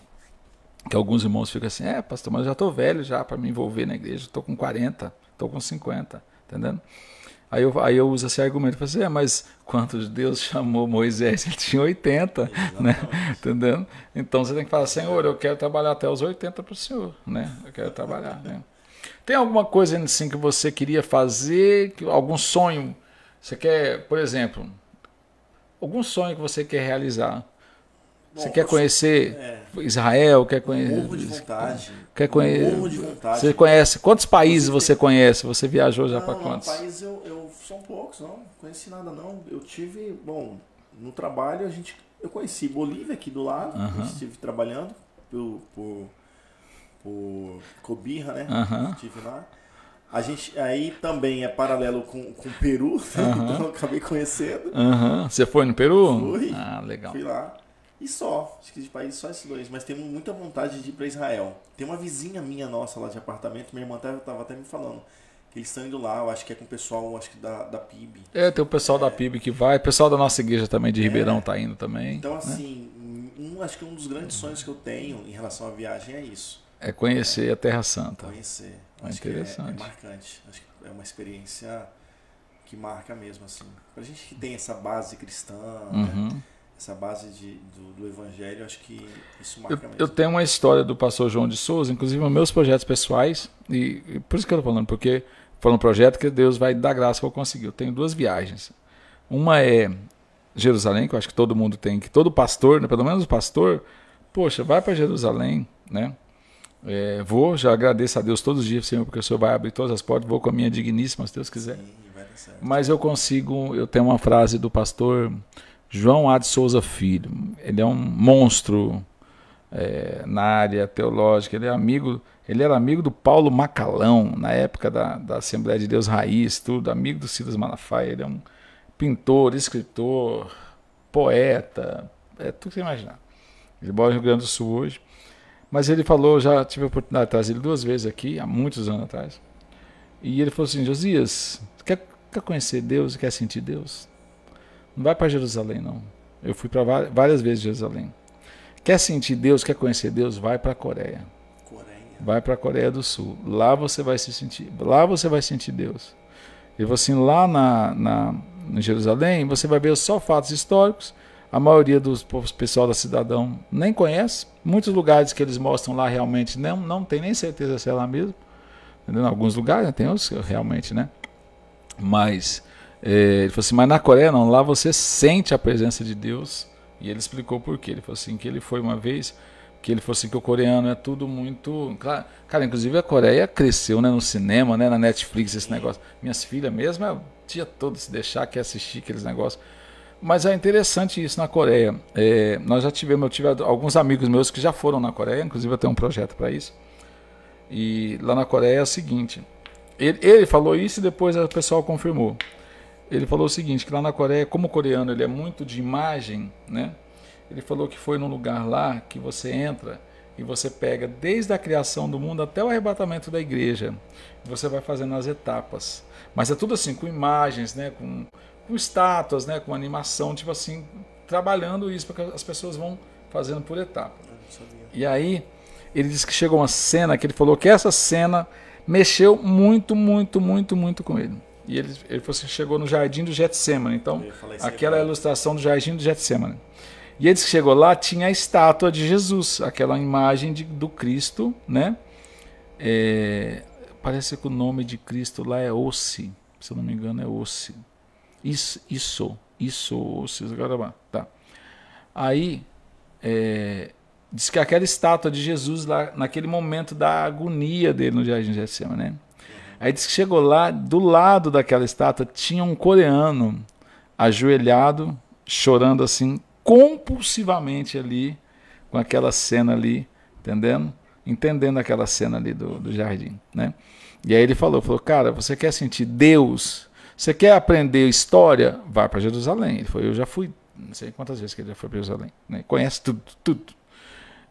que alguns irmãos ficam assim, pastor, mas eu já estou velho já para me envolver na igreja, estou com 40, estou com 50, entendendo? Aí eu uso esse argumento, eu falo assim, mas quando Deus chamou Moisés, ele tinha 80, né? Entendendo? Então você tem que falar, Senhor, eu quero trabalhar até os 80 para o Senhor, né? Eu quero trabalhar, né? Tem alguma coisa assim que você queria fazer, algum sonho? Você quer, por exemplo, algum sonho que você quer realizar? Você quer conhecer Israel? Quer conhecer? Morro de vontade. Morro de vontade. Você conhece? Quantos países você conhece? Você viajou já para quantos? Não, países são poucos, não conheci nada não. Eu tive, no trabalho eu conheci Bolívia aqui do lado, estive trabalhando por Cobija, né? Estive lá. Aí também é paralelo com o Peru, então eu acabei conhecendo. Você foi no Peru? Fui. Legal. Fui lá. E só, acho que de país só esses dois, mas tenho muita vontade de ir para Israel. Tem uma vizinha minha nossa lá de apartamento, minha irmã estava até me falando, que eles estão indo lá, eu acho que é com o pessoal, acho que da PIB. Tem o pessoal da PIB que vai, o pessoal da nossa igreja também de Ribeirão tá indo também. Então assim, acho que um dos grandes sonhos que eu tenho em relação à viagem é isso. É conhecer a Terra Santa. Conhecer. Acho interessante. Que é marcante. Acho que é uma experiência que marca mesmo, assim. Pra gente que tem essa base cristã, né? Essa base do evangelho, acho que isso marca mesmo. Eu tenho uma história do pastor João de Souza, inclusive nos meus projetos pessoais, e por isso que eu estou falando, porque foi um projeto que Deus vai dar graça para eu conseguir. Eu tenho 2 viagens. Uma é Jerusalém, que eu acho que todo mundo tem, que todo pastor, né, pelo menos o pastor, poxa, vai para Jerusalém, né? Vou, já agradeço a Deus todos os dias, Senhor, porque o Senhor vai abrir todas as portas, vou com a minha digníssima, se Deus quiser. Sim, vai dar certo. Mas eu tenho uma frase do pastor João A. de Souza Filho. Ele é um monstro na área teológica, ele era amigo do Paulo Macalão, na época da Assembleia de Deus Raiz, tudo, amigo do Silas Malafaia, ele é um pintor, escritor, poeta, tudo que você imaginar. Ele mora no Rio Grande do Sul hoje. Mas ele falou, já tive a oportunidade de trazer ele 2 vezes aqui, há muitos anos atrás. E ele falou assim, Josias, quer conhecer Deus, quer sentir Deus? Não vai para Jerusalém, não. Eu fui para várias vezes Jerusalém. Quer sentir Deus, quer conhecer Deus? Vai para a Coreia. Vai para a Coreia do Sul. Lá você vai sentir Deus. Ele falou assim, lá em Jerusalém, você vai ver só fatos históricos. A maioria dos pessoal da Cidadão nem conhece. Muitos lugares que eles mostram lá realmente não tem nem certeza se é lá mesmo. Entendeu? Em alguns lugares, tem outros realmente, né? Mas ele falou assim, mas na Coreia não, lá você sente a presença de Deus. E ele explicou por quê. Ele falou assim, que ele foi uma vez, que ele falou assim, que o coreano é tudo muito... Cara, inclusive a Coreia cresceu, né, no cinema, né, na Netflix, esse negócio. Minhas filhas mesmo, o dia todo se deixar, quer assistir aqueles negócios. Mas é interessante isso na Coreia. Eu tive alguns amigos meus que já foram na Coreia, inclusive eu tenho um projeto para isso. E lá na Coreia é o seguinte, ele falou isso e depois o pessoal confirmou. Ele falou o seguinte, que lá na Coreia, como o coreano ele é muito de imagem, né? Ele falou que foi num lugar lá que você entra e você pega desde a criação do mundo até o arrebatamento da igreja. Você vai fazendo as etapas. Mas é tudo assim, com imagens, né? Com estátuas, né, com animação, tipo assim, trabalhando isso, porque as pessoas vão fazendo por etapa. E aí, ele disse que chegou uma cena que ele falou que essa cena mexeu muito, muito, muito, muito com ele. E ele falou assim, chegou no Jardim do Getsemane. Então, aquela é a ilustração do Jardim do Getsemane. E ele disse que chegou lá, tinha a estátua de Jesus, aquela imagem do Cristo, né? Parece que o nome de Cristo lá é Ossi, se eu não me engano é Ossi. Isso, agora tá. Aí diz que aquela estátua de Jesus lá, naquele momento da agonia dele no Jardim de Getsemane, né? Aí diz que chegou lá, do lado daquela estátua tinha um coreano ajoelhado, chorando assim compulsivamente ali, com aquela cena ali, entendendo aquela cena ali do jardim, né? E aí ele falou, cara, você quer sentir Deus? Você quer aprender história? Vai para Jerusalém. Ele falou, eu já fui, não sei quantas vezes que ele já foi para Jerusalém, né? Conhece tudo.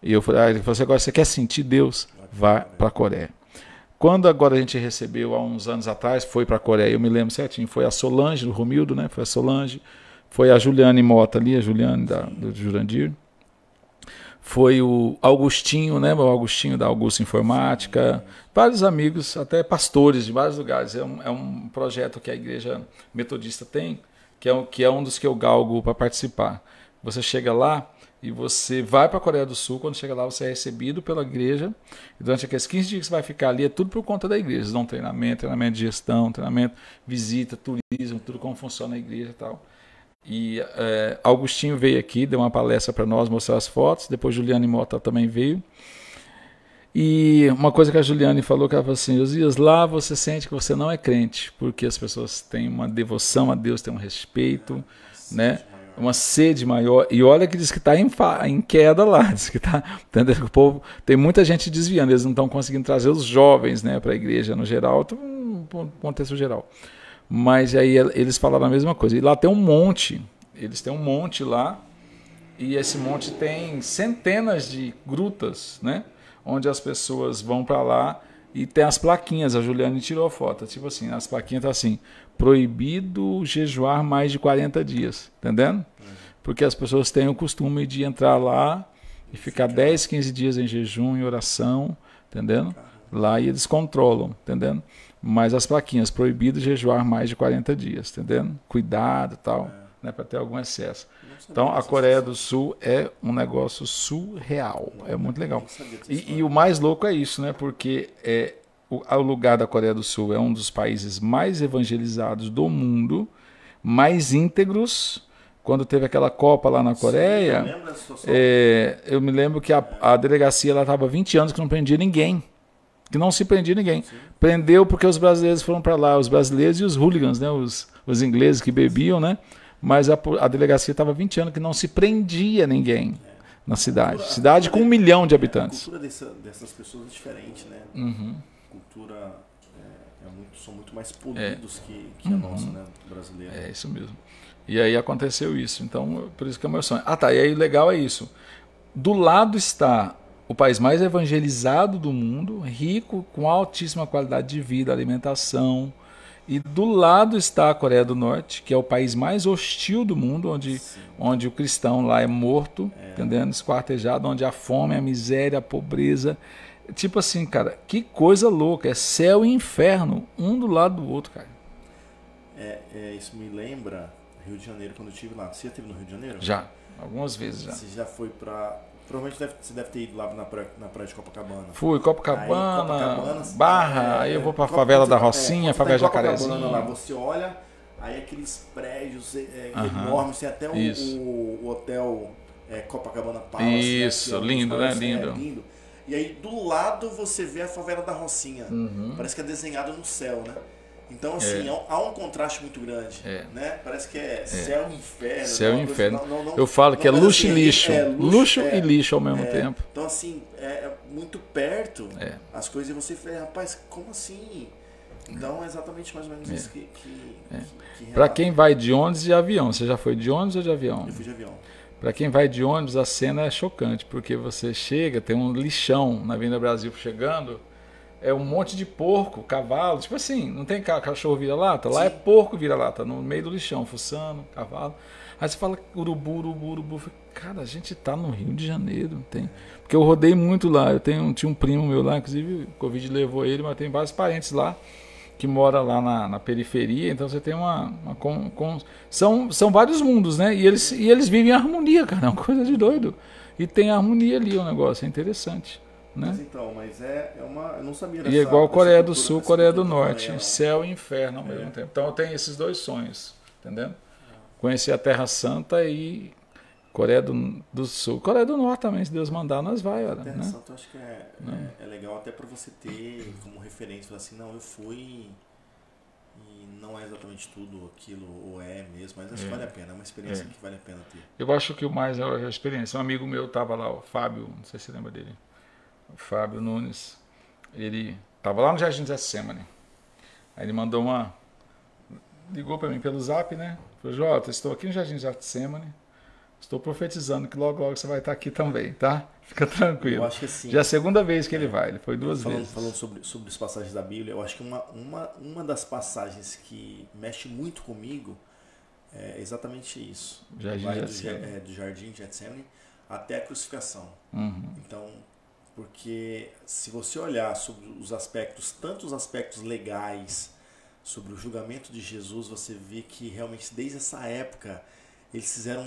E eu falei, ele falou assim, agora você quer sentir Deus? Vai para a Coreia. Quando agora a gente recebeu, há uns anos atrás, foi para a Coreia, eu me lembro certinho, foi a Solange, do Romildo, né? Foi a Solange, foi a Juliane Mota ali, a Juliane do Jurandir. Foi o Augustinho, né? O Augustinho da Augusta Informática, vários amigos, até pastores de vários lugares. É um projeto que a Igreja Metodista tem, que é um dos que eu galgo para participar. você chega lá e você vai para a Coreia do Sul. Quando chega lá, você é recebido pela igreja. E durante aqueles 15 dias que você vai ficar ali, é tudo por conta da igreja. Eles dão treinamento de gestão, treinamento, visita, turismo, tudo como funciona a igreja e tal. E Augustinho veio aqui, deu uma palestra para nós, mostrar as fotos. Depois Juliane Mota também veio. E uma coisa que a Juliane falou, que ela falou assim: Josias, lá você sente que você não é crente, porque as pessoas têm uma devoção a Deus, têm um respeito, né? Uma sede maior. E olha que diz que está em queda lá, diz que tá, o povo, tem muita gente desviando, eles não estão conseguindo trazer os jovens, né, para a igreja no geral, um contexto geral. Mas aí eles falaram a mesma coisa. E lá tem um monte, eles têm um monte lá, e esse monte tem centenas de grutas, né? Onde as pessoas vão para lá e tem as plaquinhas. A Juliane tirou a foto, tipo assim, as plaquinhas tá assim: proibido jejuar mais de 40 dias, entendendo? Porque as pessoas têm o costume de entrar lá e ficar 10, 15 dias em jejum, em oração, entendendo? Lá e eles controlam, entendendo? Mas as plaquinhas: proibido jejuar mais de 40 dias, entendendo? Cuidado e tal, né, para ter algum excesso. Então, a Coreia do Sul é um negócio surreal, é muito legal. E o mais louco é isso, né? Porque o lugar da Coreia do Sul é um dos países mais evangelizados do mundo, mais íntegros. Quando teve aquela Copa lá na Coreia, eu me lembro que a delegacia lá estava 20 anos que não prendia ninguém. Que não se prendia ninguém. Sim. Prendeu porque os brasileiros foram para lá, os brasileiros e os hooligans, né? Os ingleses que bebiam, né? Mas a delegacia estava 20 anos que não se prendia ninguém na cidade. Cidade com 1 milhão de habitantes. A cultura dessas pessoas é diferente, né? Uhum. A cultura são muito mais polidos que a nossa, né? Brasileira. É isso mesmo. E aí aconteceu isso. Então, por isso que é o meu sonho. Ah, tá. E aí o legal é isso. Do lado está o país mais evangelizado do mundo, rico, com altíssima qualidade de vida, alimentação. E do lado está a Coreia do Norte, que é o país mais hostil do mundo, onde o cristão lá é morto, entendendo? Esquartejado, onde a fome, a miséria, a pobreza. Tipo assim, cara, que coisa louca. É céu e inferno, um do lado do outro, cara. Isso me lembra Rio de Janeiro, quando eu estive lá. Você já esteve no Rio de Janeiro? Já, algumas vezes já. Você já foi para... Provavelmente você deve ter ido lá na praia de Copacabana. Fui, Copacabana, Barra, aí eu vou para a favela da Rocinha, favela Jacarezinho. Lá, você olha, aí aqueles prédios enormes, tem até o hotel Copacabana Palace. Isso, lindo, né? Lindo. E aí do lado você vê a favela da Rocinha. Parece que é desenhado no céu, né? Então, assim, há um contraste muito grande, né? Parece que é céu e inferno. Céu e inferno. Eu falo que é luxo e lixo. Luxo e lixo ao mesmo tempo. Então, assim, é muito perto as coisas e você fala, rapaz, como assim? Então, é exatamente mais ou menos isso que Para quem vai de ônibus e de avião, você já foi de ônibus ou de avião? Eu fui de avião. Para quem vai de ônibus, a cena é chocante, porque você chega, tem um lixão na Avenida Brasil chegando... É um monte de porco, cavalo, tipo assim, não tem cachorro vira-lata? Lá é porco vira-lata, no meio do lixão, fuçando, cavalo. Aí você fala urubu. Cara, a gente tá no Rio de Janeiro, tem. Porque eu rodei muito lá, tinha um primo meu lá, inclusive o Covid levou ele, mas tem vários parentes lá, que moram lá na periferia, então você tem são vários mundos, né? E eles vivem em harmonia, cara, é uma coisa de doido. E tem harmonia ali, o negócio, é interessante. Né? Mas eu não sabia dessa. E é igual Coreia do Sul, Coreia do Norte, céu e inferno ao mesmo tempo. Então eu tenho esses dois sonhos, entendeu? Conhecer a Terra Santa e Coreia do Sul. Coreia do Norte também, se Deus mandar, nós vai. Olha, Terra Santa eu acho que é legal até para você ter como referência, falar assim, não, eu fui e não é exatamente tudo aquilo, ou mesmo, mas acho que vale a pena, é uma experiência que vale a pena ter. Eu acho que o mais é a experiência. Um amigo meu estava lá, o Fábio, não sei se você lembra dele. Fábio Nunes, ele estava lá no Jardim Getsemane. Aí ele ligou para mim pelo Zap, né? Falou: Jota, estou aqui no Jardim Getsemane, estou profetizando que logo você vai estar aqui também, tá? Fica tranquilo. Eu acho que assim, já é a segunda vez que ele vai, ele foi duas vezes. Falando sobre as passagens da Bíblia, eu acho que uma das passagens que mexe muito comigo é exatamente isso. Do Jardim Getsemane até a crucificação. Então, porque se você olhar sobre os aspectos, tanto os aspectos legais, sobre o julgamento de Jesus, você vê que realmente desde essa época eles fizeram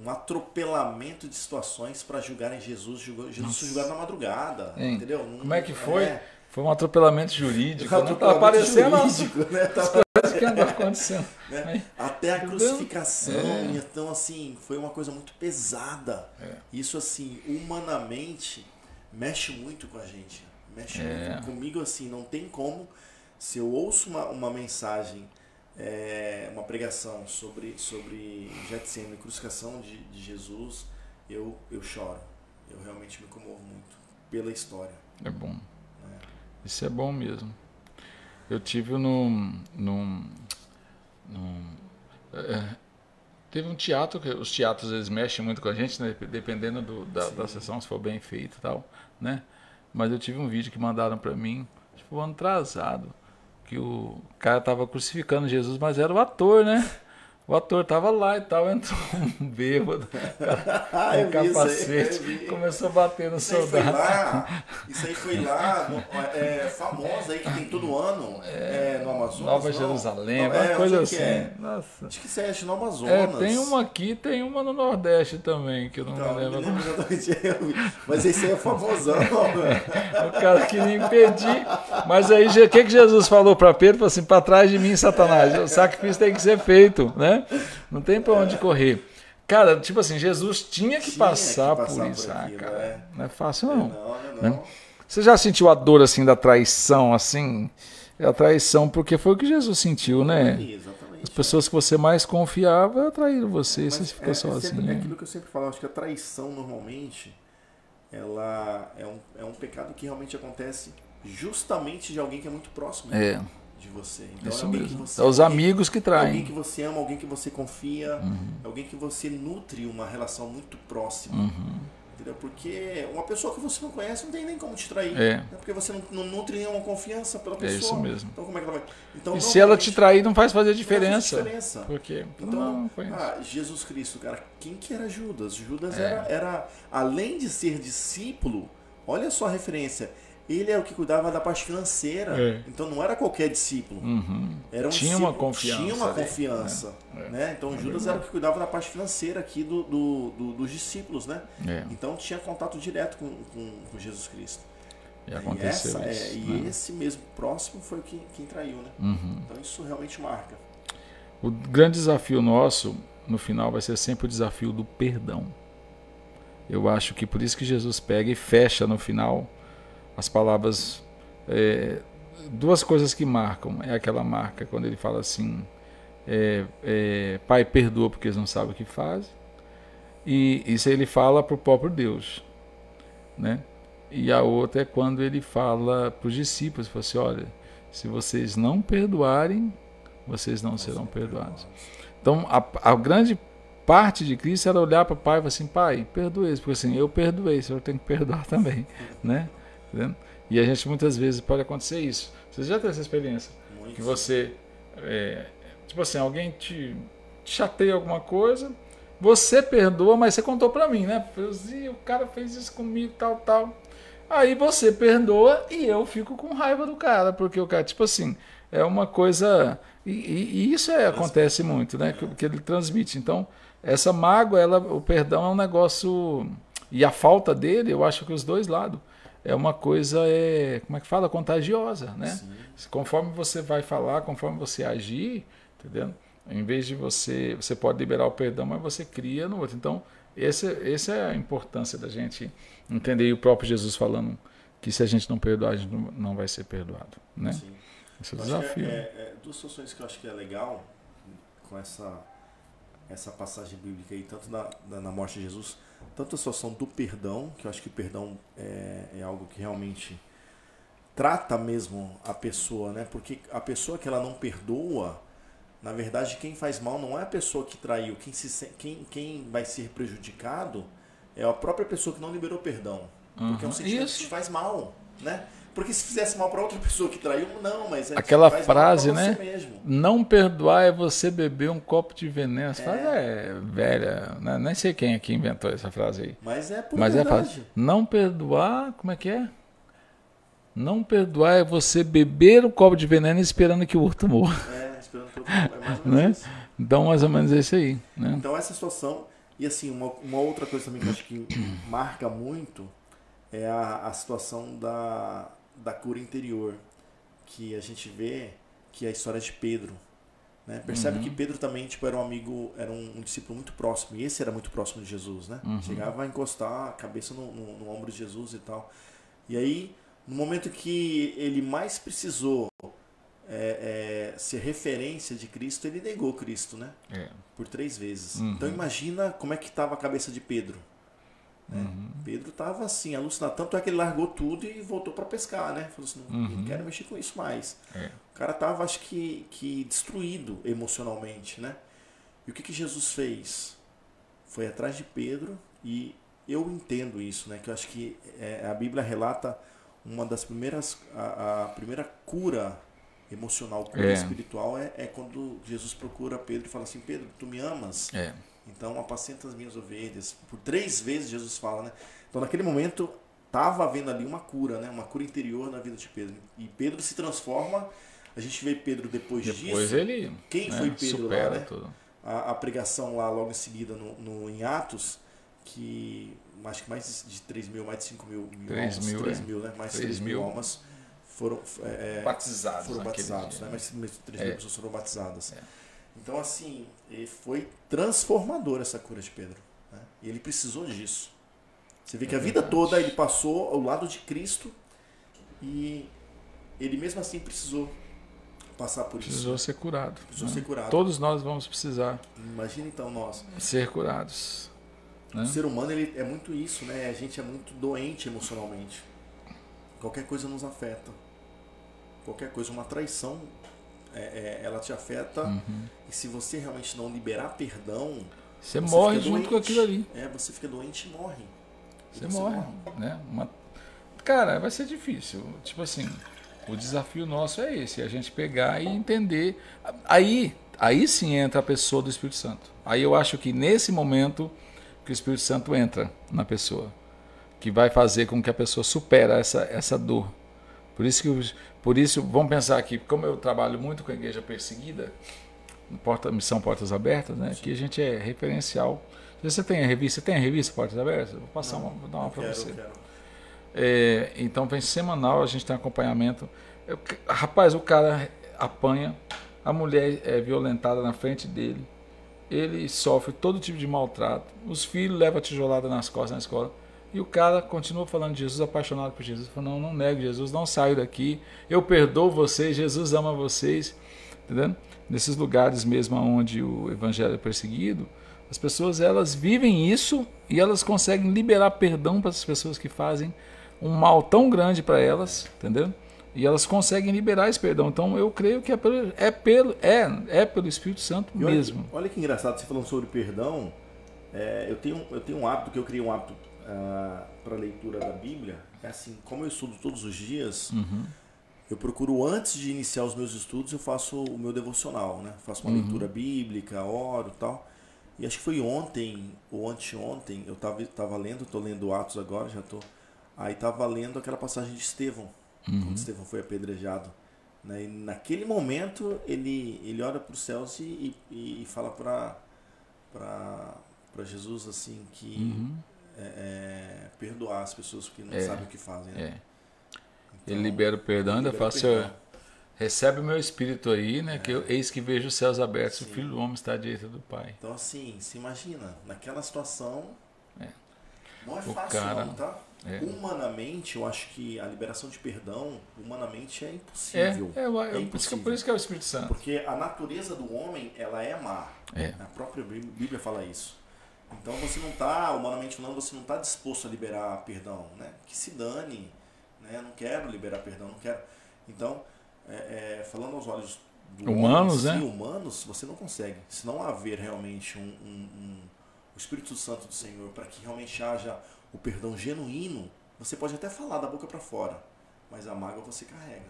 um atropelamento de situações para julgarem Jesus. Jesus foi julgado na madrugada, entendeu? Como é que foi? Foi um atropelamento jurídico. Tá aparecendo jurídico, né? Tá coisas que andam acontecendo. Né? Até a crucificação. Então, assim, foi uma coisa muito pesada. Isso, assim, humanamente, mexe muito com a gente. Mexe muito comigo, assim, não tem como. Se eu ouço uma mensagem, uma pregação sobre Getsemane, crucificação de Jesus, eu choro. Eu realmente me comovo muito pela história. É bom. Isso é bom mesmo. Eu tive teve um teatro, que os teatros eles mexem muito com a gente, né? Dependendo da sessão, se for bem feito e tal, né? Mas eu tive um vídeo que mandaram para mim, tipo, um ano atrasado, que o cara tava crucificando Jesus, mas era o ator, né? O ator tava lá e tal, entrou um bêbado, com capacete, começou a bater no soldado. Isso aí foi lá, famosa aí, que tem todo ano, no Amazonas. Nova Jerusalém, uma coisa assim. Nossa. Acho que isso é no Amazonas. Tem uma aqui, tem uma no Nordeste também, que eu não me lembro. Mas esse aí é famosão. O cara queria impedir. Mas aí, o que Jesus falou para Pedro? Falou assim, para trás de mim, Satanás. O sacrifício tem que ser feito, né? Não tem para onde correr. Cara, tipo assim, Jesus tinha que passar por isso. Cara, não é fácil não. Não. Né? Você já sentiu a dor assim da traição, assim? A traição, porque foi o que Jesus sentiu, né? Exatamente. As pessoas que você mais confiava traíram você, você ficou sozinho. É aquilo que eu sempre falo, acho que a traição normalmente ela é um pecado que realmente acontece justamente de alguém que é muito próximo de você. Então, isso alguém mesmo. Que você, os amigos que traem. Alguém que você ama, alguém que você confia, alguém que você nutre uma relação muito próxima. Entendeu? Porque uma pessoa que você não conhece não tem nem como te trair. Porque você não nutre nenhuma confiança pela pessoa. É isso mesmo. Então como é que ela vai? Então, e se ela te trair, não faz fazer diferença. Não faz diferença. Porque então, Jesus Cristo, cara, quem que era Judas? Judas era, além de ser discípulo, olha só a referência. Ele era o que cuidava da parte financeira. Então não era qualquer discípulo. Era tinha uma confiança. Tinha uma confiança. Né? Então Judas era o que cuidava da parte financeira aqui dos discípulos. Né? Então tinha contato direto com Jesus Cristo. E aconteceu isso. E esse mesmo próximo foi quem traiu. Né? Então isso realmente marca. O grande desafio nosso, no final, vai ser sempre o desafio do perdão. Eu acho que por isso que Jesus pega e fecha no final as palavras, duas coisas que marcam. É aquela marca quando ele fala assim, Pai, perdoa porque eles não sabem o que fazem. E isso ele fala para o próprio Deus, né? E a outra é quando ele fala para os discípulos, fala assim, olha, se vocês não perdoarem, vocês não serão perdoados. Então a grande parte de Cristo era olhar para o Pai e falar assim, Pai, perdoe eles, porque assim, eu perdoei, o Senhor tem que perdoar também, né? E a gente muitas vezes pode acontecer isso. Você já teve essa experiência? Muito. Que você, tipo assim, alguém te chateia alguma coisa, você perdoa, mas você contou pra mim, né? O cara fez isso comigo, tal. Aí você perdoa e eu fico com raiva do cara, porque o cara, tipo assim, é uma coisa... E isso acontece muito, né? Que ele transmite. Então, essa mágoa, o perdão é um negócio... E a falta dele, eu acho que os dois lados. É uma coisa, como é que fala? Contagiosa, né? Sim. Conforme você vai falar, conforme você agir, entendeu? Em vez de você pode liberar o perdão, mas você cria no outro. Então, essa é a importância da gente entender. E o próprio Jesus falando que se a gente não perdoar, a gente não vai ser perdoado, né? Sim. Esse é o desafio. Duas situações que eu acho que é legal com essa passagem bíblica aí, tanto na morte de Jesus, tanto a situação do perdão, que eu acho que o perdão é algo que realmente trata mesmo a pessoa, né? Porque a pessoa que ela não perdoa, na verdade, quem faz mal não é a pessoa que traiu, quem vai ser prejudicado é a própria pessoa que não liberou perdão. Porque é um sentimento que te faz mal, né? Porque se fizesse mal para outra pessoa que traiu, não, mas... Aquela frase, né? Não perdoar é você beber um copo de veneno. Essa frase é velha, né? Nem sei quem aqui inventou essa frase aí. Mas é por verdade. Não perdoar, como é que é? Não perdoar é você beber um copo de veneno esperando que o outro morra. Esperando que o outro morra. É mais ou menos isso. Então, mais ou menos é isso aí, né? Então, essa situação... E assim, uma outra coisa também que eu acho que marca muito é a situação da cura interior, que a gente vê que é a história de Pedro. Né? Percebe que Pedro também tipo, era um amigo, era um discípulo muito próximo, e esse era muito próximo de Jesus. Né? Chegava a encostar a cabeça no ombro de Jesus e tal. E aí, no momento que ele mais precisou ser referência de Cristo, ele negou Cristo, né? Por 3 vezes. Então imagina como é que estava a cabeça de Pedro. Né? Pedro estava assim, alucinado. Tanto é que ele largou tudo e voltou para pescar, né? Falou assim, não quero mexer com isso mais. O cara estava, acho que destruído emocionalmente, né? E o que Jesus fez? Foi atrás de Pedro, e eu entendo isso, né? Que eu acho que a Bíblia relata uma das primeiras, a primeira cura emocional, cura espiritual é quando Jesus procura Pedro e fala assim, Pedro, tu me amas? Então apacenta as minhas ovelhas. Por 3 vezes Jesus fala, né? Então naquele momento estava havendo ali uma cura, né? Uma cura interior na vida de Pedro. E Pedro se transforma, a gente vê Pedro depois disso. Ele, quem foi Pedro lá, né? Tudo. A pregação lá logo em seguida em Atos, que acho que mais de 3 mil, mais de 5 mil, 3 mil, né? Mais de 3 mil almas foram batizados, né? Mais de 3 mil pessoas foram batizadas. Então, assim, foi transformador essa cura de Pedro. Né? E ele precisou disso. Você vê que a vida toda ele passou ao lado de Cristo e ele mesmo assim precisou passar por isso. Precisou ser curado. Precisou ser curado. Todos nós vamos precisar. Imagina então nós. Ser curados. Né? O ser humano ele é muito isso, né? A gente é muito doente emocionalmente. Qualquer coisa nos afeta. Qualquer coisa, uma traição, ela te afeta. E se você realmente não liberar perdão, você morre junto com aquilo ali. Você fica doente e morre. Você morre. Né? Cara, vai ser difícil. Tipo assim, o desafio nosso é esse, a gente pegar e entender. Aí sim entra a pessoa do Espírito Santo. Aí eu acho que nesse momento que o Espírito Santo entra na pessoa, que vai fazer com que a pessoa supere essa dor. Por isso, vamos pensar aqui, como eu trabalho muito com a igreja perseguida, Missão Portas Abertas, né? Que a gente é referencial. Você tem a revista Portas Abertas? Vou passar vou dar uma para você. Então vem semanal, a gente tem acompanhamento. Rapaz, o cara apanha, a mulher é violentada na frente dele, ele sofre todo tipo de maltrato, os filhos levam a tijolada nas costas na escola. E o cara continua falando de Jesus, apaixonado por Jesus. Falando, não negue Jesus, não saio daqui. Eu perdoo vocês, Jesus ama vocês. Entendeu? Nesses lugares mesmo onde o evangelho é perseguido, as pessoas elas vivem isso e elas conseguem liberar perdão para as pessoas que fazem um mal tão grande para elas. Entendeu? E elas conseguem liberar esse perdão. Então eu creio que é pelo Espírito Santo mesmo. Olha que engraçado, você falando sobre perdão. Eu tenho um hábito, que eu criei um hábito para a leitura da Bíblia. É assim, como eu estudo todos os dias, eu procuro, antes de iniciar os meus estudos, eu faço o meu devocional, né? Faço uma leitura bíblica, oro e tal. E acho que foi ontem ou anteontem, eu estava lendo, estou lendo Atos agora, aí estava lendo aquela passagem de Estevão, quando Estevão foi apedrejado. Né? E naquele momento ele olha para os céus e fala para Jesus assim que perdoar as pessoas que não sabem o que fazem. Né? Então, ele libera o perdão, ainda fala, Senhor, recebe o meu espírito aí, né? Que eis que vejo os céus abertos, sim. O Filho do Homem está à direita do Pai. Então assim, se imagina, naquela situação, não é fácil não, tá? Humanamente, eu acho que a liberação de perdão, humanamente, é impossível. Por isso que é o Espírito Santo. Porque a natureza do homem, ela é má. A própria Bíblia fala isso. Então você não está, humanamente falando, você não está disposto a liberar perdão, né? Que se dane, né? Eu não quero liberar perdão, não quero. Então, falando aos olhos humanos, homem, humanos, você não consegue. Se não haver realmente o Espírito Santo do Senhor para que realmente haja o perdão genuíno, você pode até falar da boca para fora, mas a mágoa você carrega.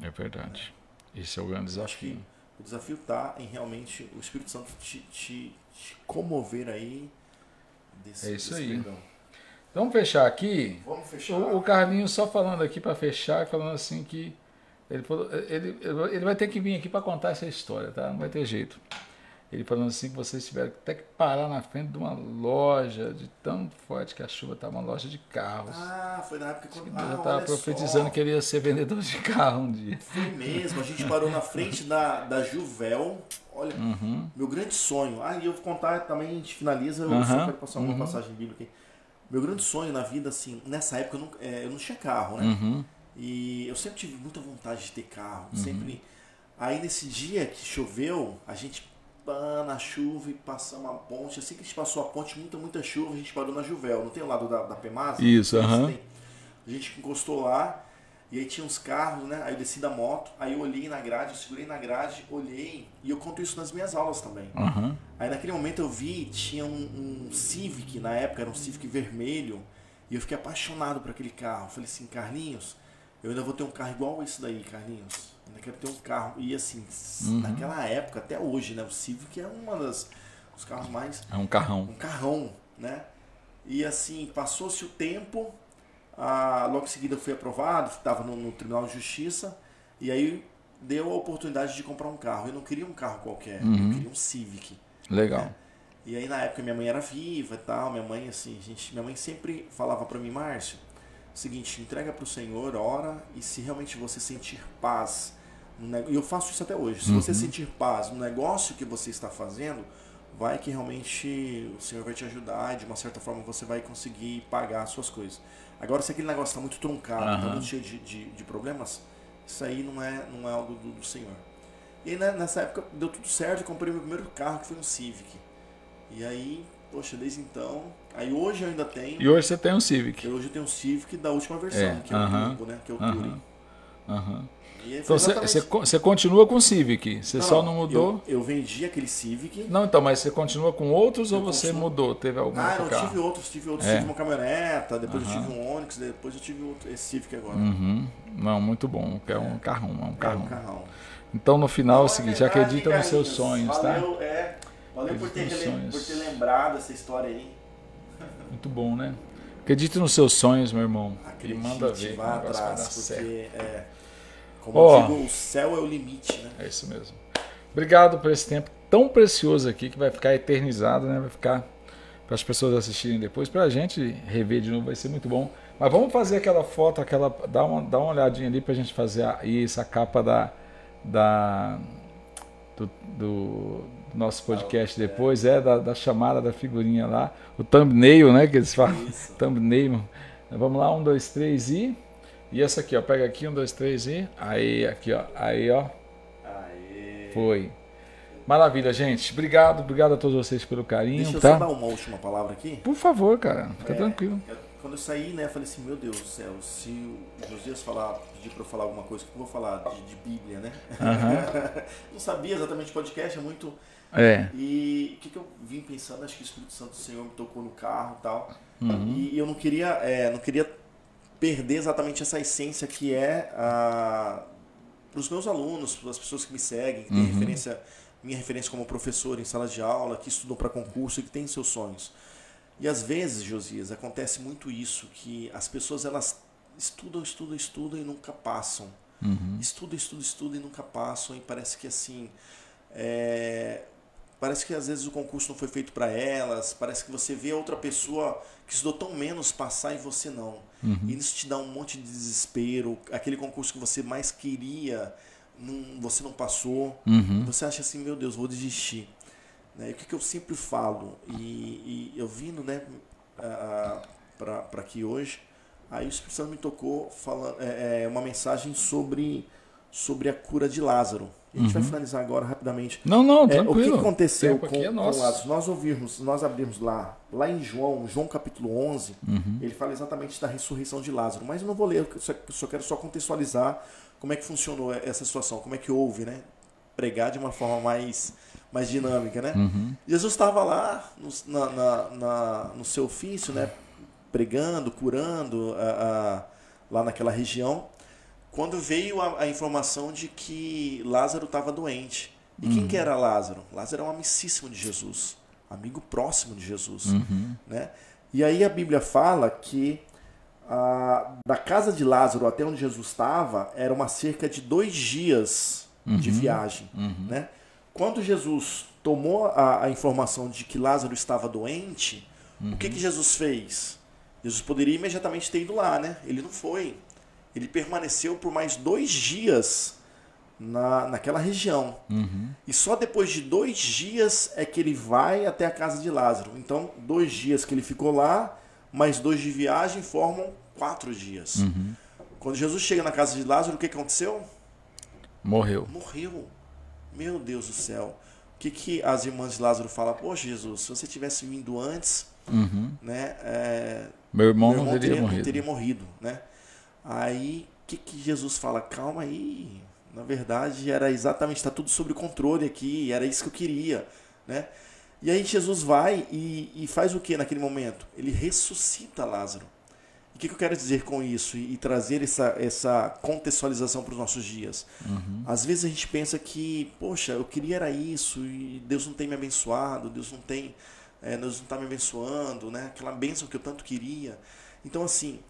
É verdade. Esse é o grande desafio. O desafio está em realmente o Espírito Santo te comover aí desse aí. perdão. Vamos fechar aqui? Vamos fechar. O Carlinhos só falando aqui para fechar, falando assim que ele vai ter que vir aqui para contar essa história, tá? Não vai ter jeito. ele falando assim que vocês tiveram até que parar na frente de uma loja, de tão forte que a chuva estava, uma loja de carros. Ah, foi na época que eu já estava profetizando que ele ia ser vendedor de carro um dia. Foi mesmo, a gente parou na frente da Juvel. Olha, meu grande sonho. E eu vou contar também, a gente finaliza, eu só quero passar uma passagem bíblica aqui. Meu grande sonho na vida, assim, nessa época eu não tinha carro, né? E eu sempre tive muita vontade de ter carro, sempre. Aí nesse dia que choveu, a gente na chuva e passamos a ponte. Assim que a gente passou a ponte, muita chuva, a gente parou na Juvel. Não tem o lado da Pemasa? Isso, A gente encostou lá e aí tinha uns carros, né? Aí eu desci da moto, aí eu olhei na grade, eu segurei na grade, olhei, e eu conto isso nas minhas aulas também. Aí naquele momento eu vi, tinha um Civic, na época era um Civic vermelho, e eu fiquei apaixonado por aquele carro. Eu falei assim, Carlinhos, eu ainda vou ter um carro igual esse daí, Carlinhos. Eu ainda quero ter um carro. E assim, naquela época, até hoje, né? O Civic é os carros mais... É um carrão. Um carrão, né? E assim, passou-se o tempo, logo em seguida eu fui aprovado, estava no Tribunal de Justiça, e aí deu a oportunidade de comprar um carro. Eu não queria um carro qualquer, eu queria um Civic. Legal. Né? E aí na época minha mãe era viva e tal, minha mãe assim, minha mãe sempre falava para mim, Márcio, seguinte, entrega para o Senhor, ora, e se realmente você sentir paz, e eu faço isso até hoje, se você sentir paz no negócio que você está fazendo, vai que realmente o Senhor vai te ajudar e de uma certa forma você vai conseguir pagar as suas coisas. Agora, se aquele negócio está muito truncado, está muito cheio de problemas, isso aí não é algo do Senhor. E nessa época deu tudo certo, eu comprei meu primeiro carro, que foi um Civic. E aí, poxa, desde então... Aí hoje eu ainda tenho... E hoje você tem um Civic? Hoje eu tenho um Civic da última versão, que é o Turbo, né? Que é o Touring. Então você continua com o Civic? Você só não mudou? Eu vendi aquele Civic. Não, então, mas você continua com outros ou você mudou? Teve algum outro carro? Tive outros. Tive uma caminhoneta, depois eu tive um Onix, depois eu tive esse Civic agora. Não, muito bom. É um carrão, um carrão. Então no final é o seguinte, acredita nos seus sonhos, tá? Valeu por ter lembrado essa história aí. Muito bom, né? Acredite nos seus sonhos, meu irmão. Acredite, e manda ver. Vá atrás, porque como eu digo, o céu é o limite, né? É isso mesmo. Obrigado por esse tempo tão precioso aqui, que vai ficar eternizado, né? Vai ficar para as pessoas assistirem depois, para a gente rever de novo, vai ser muito bom. Mas vamos fazer aquela foto, dá uma olhadinha ali para a gente fazer essa capa do nosso podcast depois, da chamada da figurinha lá, o thumbnail, né, que eles falam, thumbnail. Vamos lá, 1, 2, 3 e essa aqui, ó, pega aqui, 1, 2, 3 e aí, aqui, ó, aí, ó, foi. Maravilha, gente, obrigado a todos vocês pelo carinho. Deixa eu só dar uma última palavra aqui. Por favor, cara, fica tranquilo. Quando eu saí, né, eu falei assim, meu Deus do céu, se o Josias pedir para eu falar alguma coisa, que eu vou falar de Bíblia, né? Não sabia exatamente, podcast é muito... E o que eu vim pensando, acho que o Espírito Santo do Senhor me tocou no carro e tal, e eu não queria perder exatamente essa essência que para os meus alunos, para as pessoas que me seguem, que têm minha referência como professor em sala de aula, que estudam para concurso e que têm seus sonhos. E às vezes, Josias, acontece muito isso, que as pessoas elas estudam e nunca passam. Estudam e nunca passam, e parece que assim... Parece que às vezes o concurso não foi feito para elas, parece que você vê outra pessoa que estudou tão menos passar e você não. E isso te dá um monte de desespero, aquele concurso que você mais queria, você não passou, você acha assim, meu Deus, vou desistir. E o que eu sempre falo, e eu vindo, né, para aqui hoje, aí o Espírito Santo me tocou falando, uma mensagem sobre a cura de Lázaro. A gente vai finalizar agora rapidamente. Não, tranquilo. O que aconteceu com Lázaro? Nós abrimos lá em João capítulo 11, ele fala exatamente da ressurreição de Lázaro, mas eu não vou ler, eu só quero só como é que funcionou essa situação, como é que houve, né? Pregar de uma forma mais dinâmica, né? Jesus estava lá no seu ofício, né? Pregando, curando lá naquela região, quando veio a informação de que Lázaro estava doente. E quem que era Lázaro? Lázaro era um amicíssimo de Jesus, amigo próximo de Jesus, né? E aí a Bíblia fala que da casa de Lázaro até onde Jesus estava era uma cerca de 2 dias de viagem, né? quando Jesus tomou a informação de que Lázaro estava doente, o que Jesus fez? Jesus poderia imediatamente ter ido lá, né? Ele não foi. Ele permaneceu por mais 2 dias naquela região. E só depois de 2 dias é que ele vai até a casa de Lázaro. Então, 2 dias que ele ficou lá, mais 2 de viagem, formam 4 dias. Quando Jesus chega na casa de Lázaro, o que aconteceu? Morreu. Meu Deus do céu. O que as irmãs de Lázaro falam? Poxa, Jesus, se você tivesse vindo antes, né, meu irmão não teria morrido. Né? Aí, o que Jesus fala? Calma aí. Na verdade, era exatamente, está tudo sob controle aqui, era isso que eu queria. Né? E aí Jesus vai e faz o que naquele momento? Ele ressuscita Lázaro. O que eu quero dizer com isso e trazer essa contextualização para os nossos dias? Às vezes a gente pensa que, poxa, eu queria era isso e Deus não tem me abençoado, Deus não está me abençoando, né? Aquela bênção que eu tanto queria. Então, assim,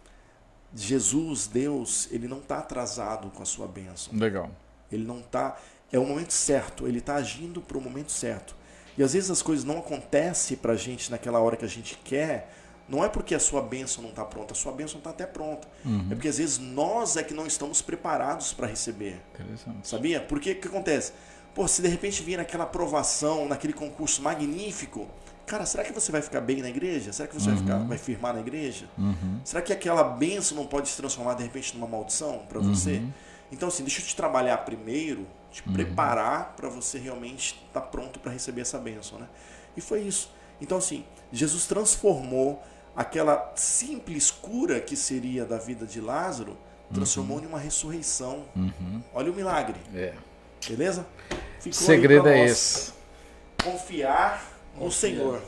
Jesus, Deus, ele não está atrasado com a sua bênção. Legal. Ele não está... É o momento certo, ele está agindo para o momento certo. E às vezes as coisas não acontecem para a gente naquela hora que a gente quer. Não é porque a sua bênção não está pronta, a sua bênção está até pronta. É porque às vezes nós é que não estamos preparados para receber. Interessante. Sabia? Porque o que acontece? Pô, se de repente vir naquela aprovação, naquele concurso magnífico, cara, será que você vai ficar bem na igreja? Será que você vai firmar na igreja? Será que aquela bênção não pode se transformar de repente numa maldição para você? Então assim, deixa eu te trabalhar primeiro, te preparar para você realmente estar pronto para receber essa bênção, né? E foi isso. Então assim, Jesus transformou aquela simples cura que seria da vida de Lázaro, transformou em uma ressurreição. Olha o milagre. Beleza? O segredo é esse. Confiar no Senhor.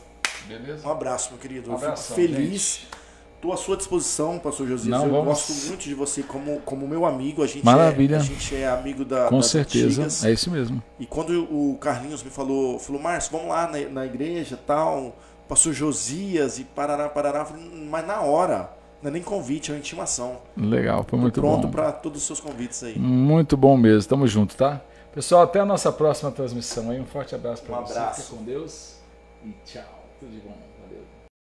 Beleza? Um abraço, meu querido. Um abraço, eu fico feliz. Estou à sua disposição, pastor Josias. Eu gosto muito de você como meu amigo. Maravilha. A gente é amigo das certeza, antigas. é isso mesmo. E quando o Carlinhos me falou, Márcio, vamos lá na igreja, tal, pastor Josias e parará, mas na hora, não é nem convite, é uma intimação. Legal, foi muito bom. bom. Pronto para todos os seus convites aí. Muito bom mesmo, tamo junto, tá? Pessoal, até a nossa próxima transmissão aí. Um forte abraço para você. Abraço. Fica com Deus e tchau. Tudo de bom.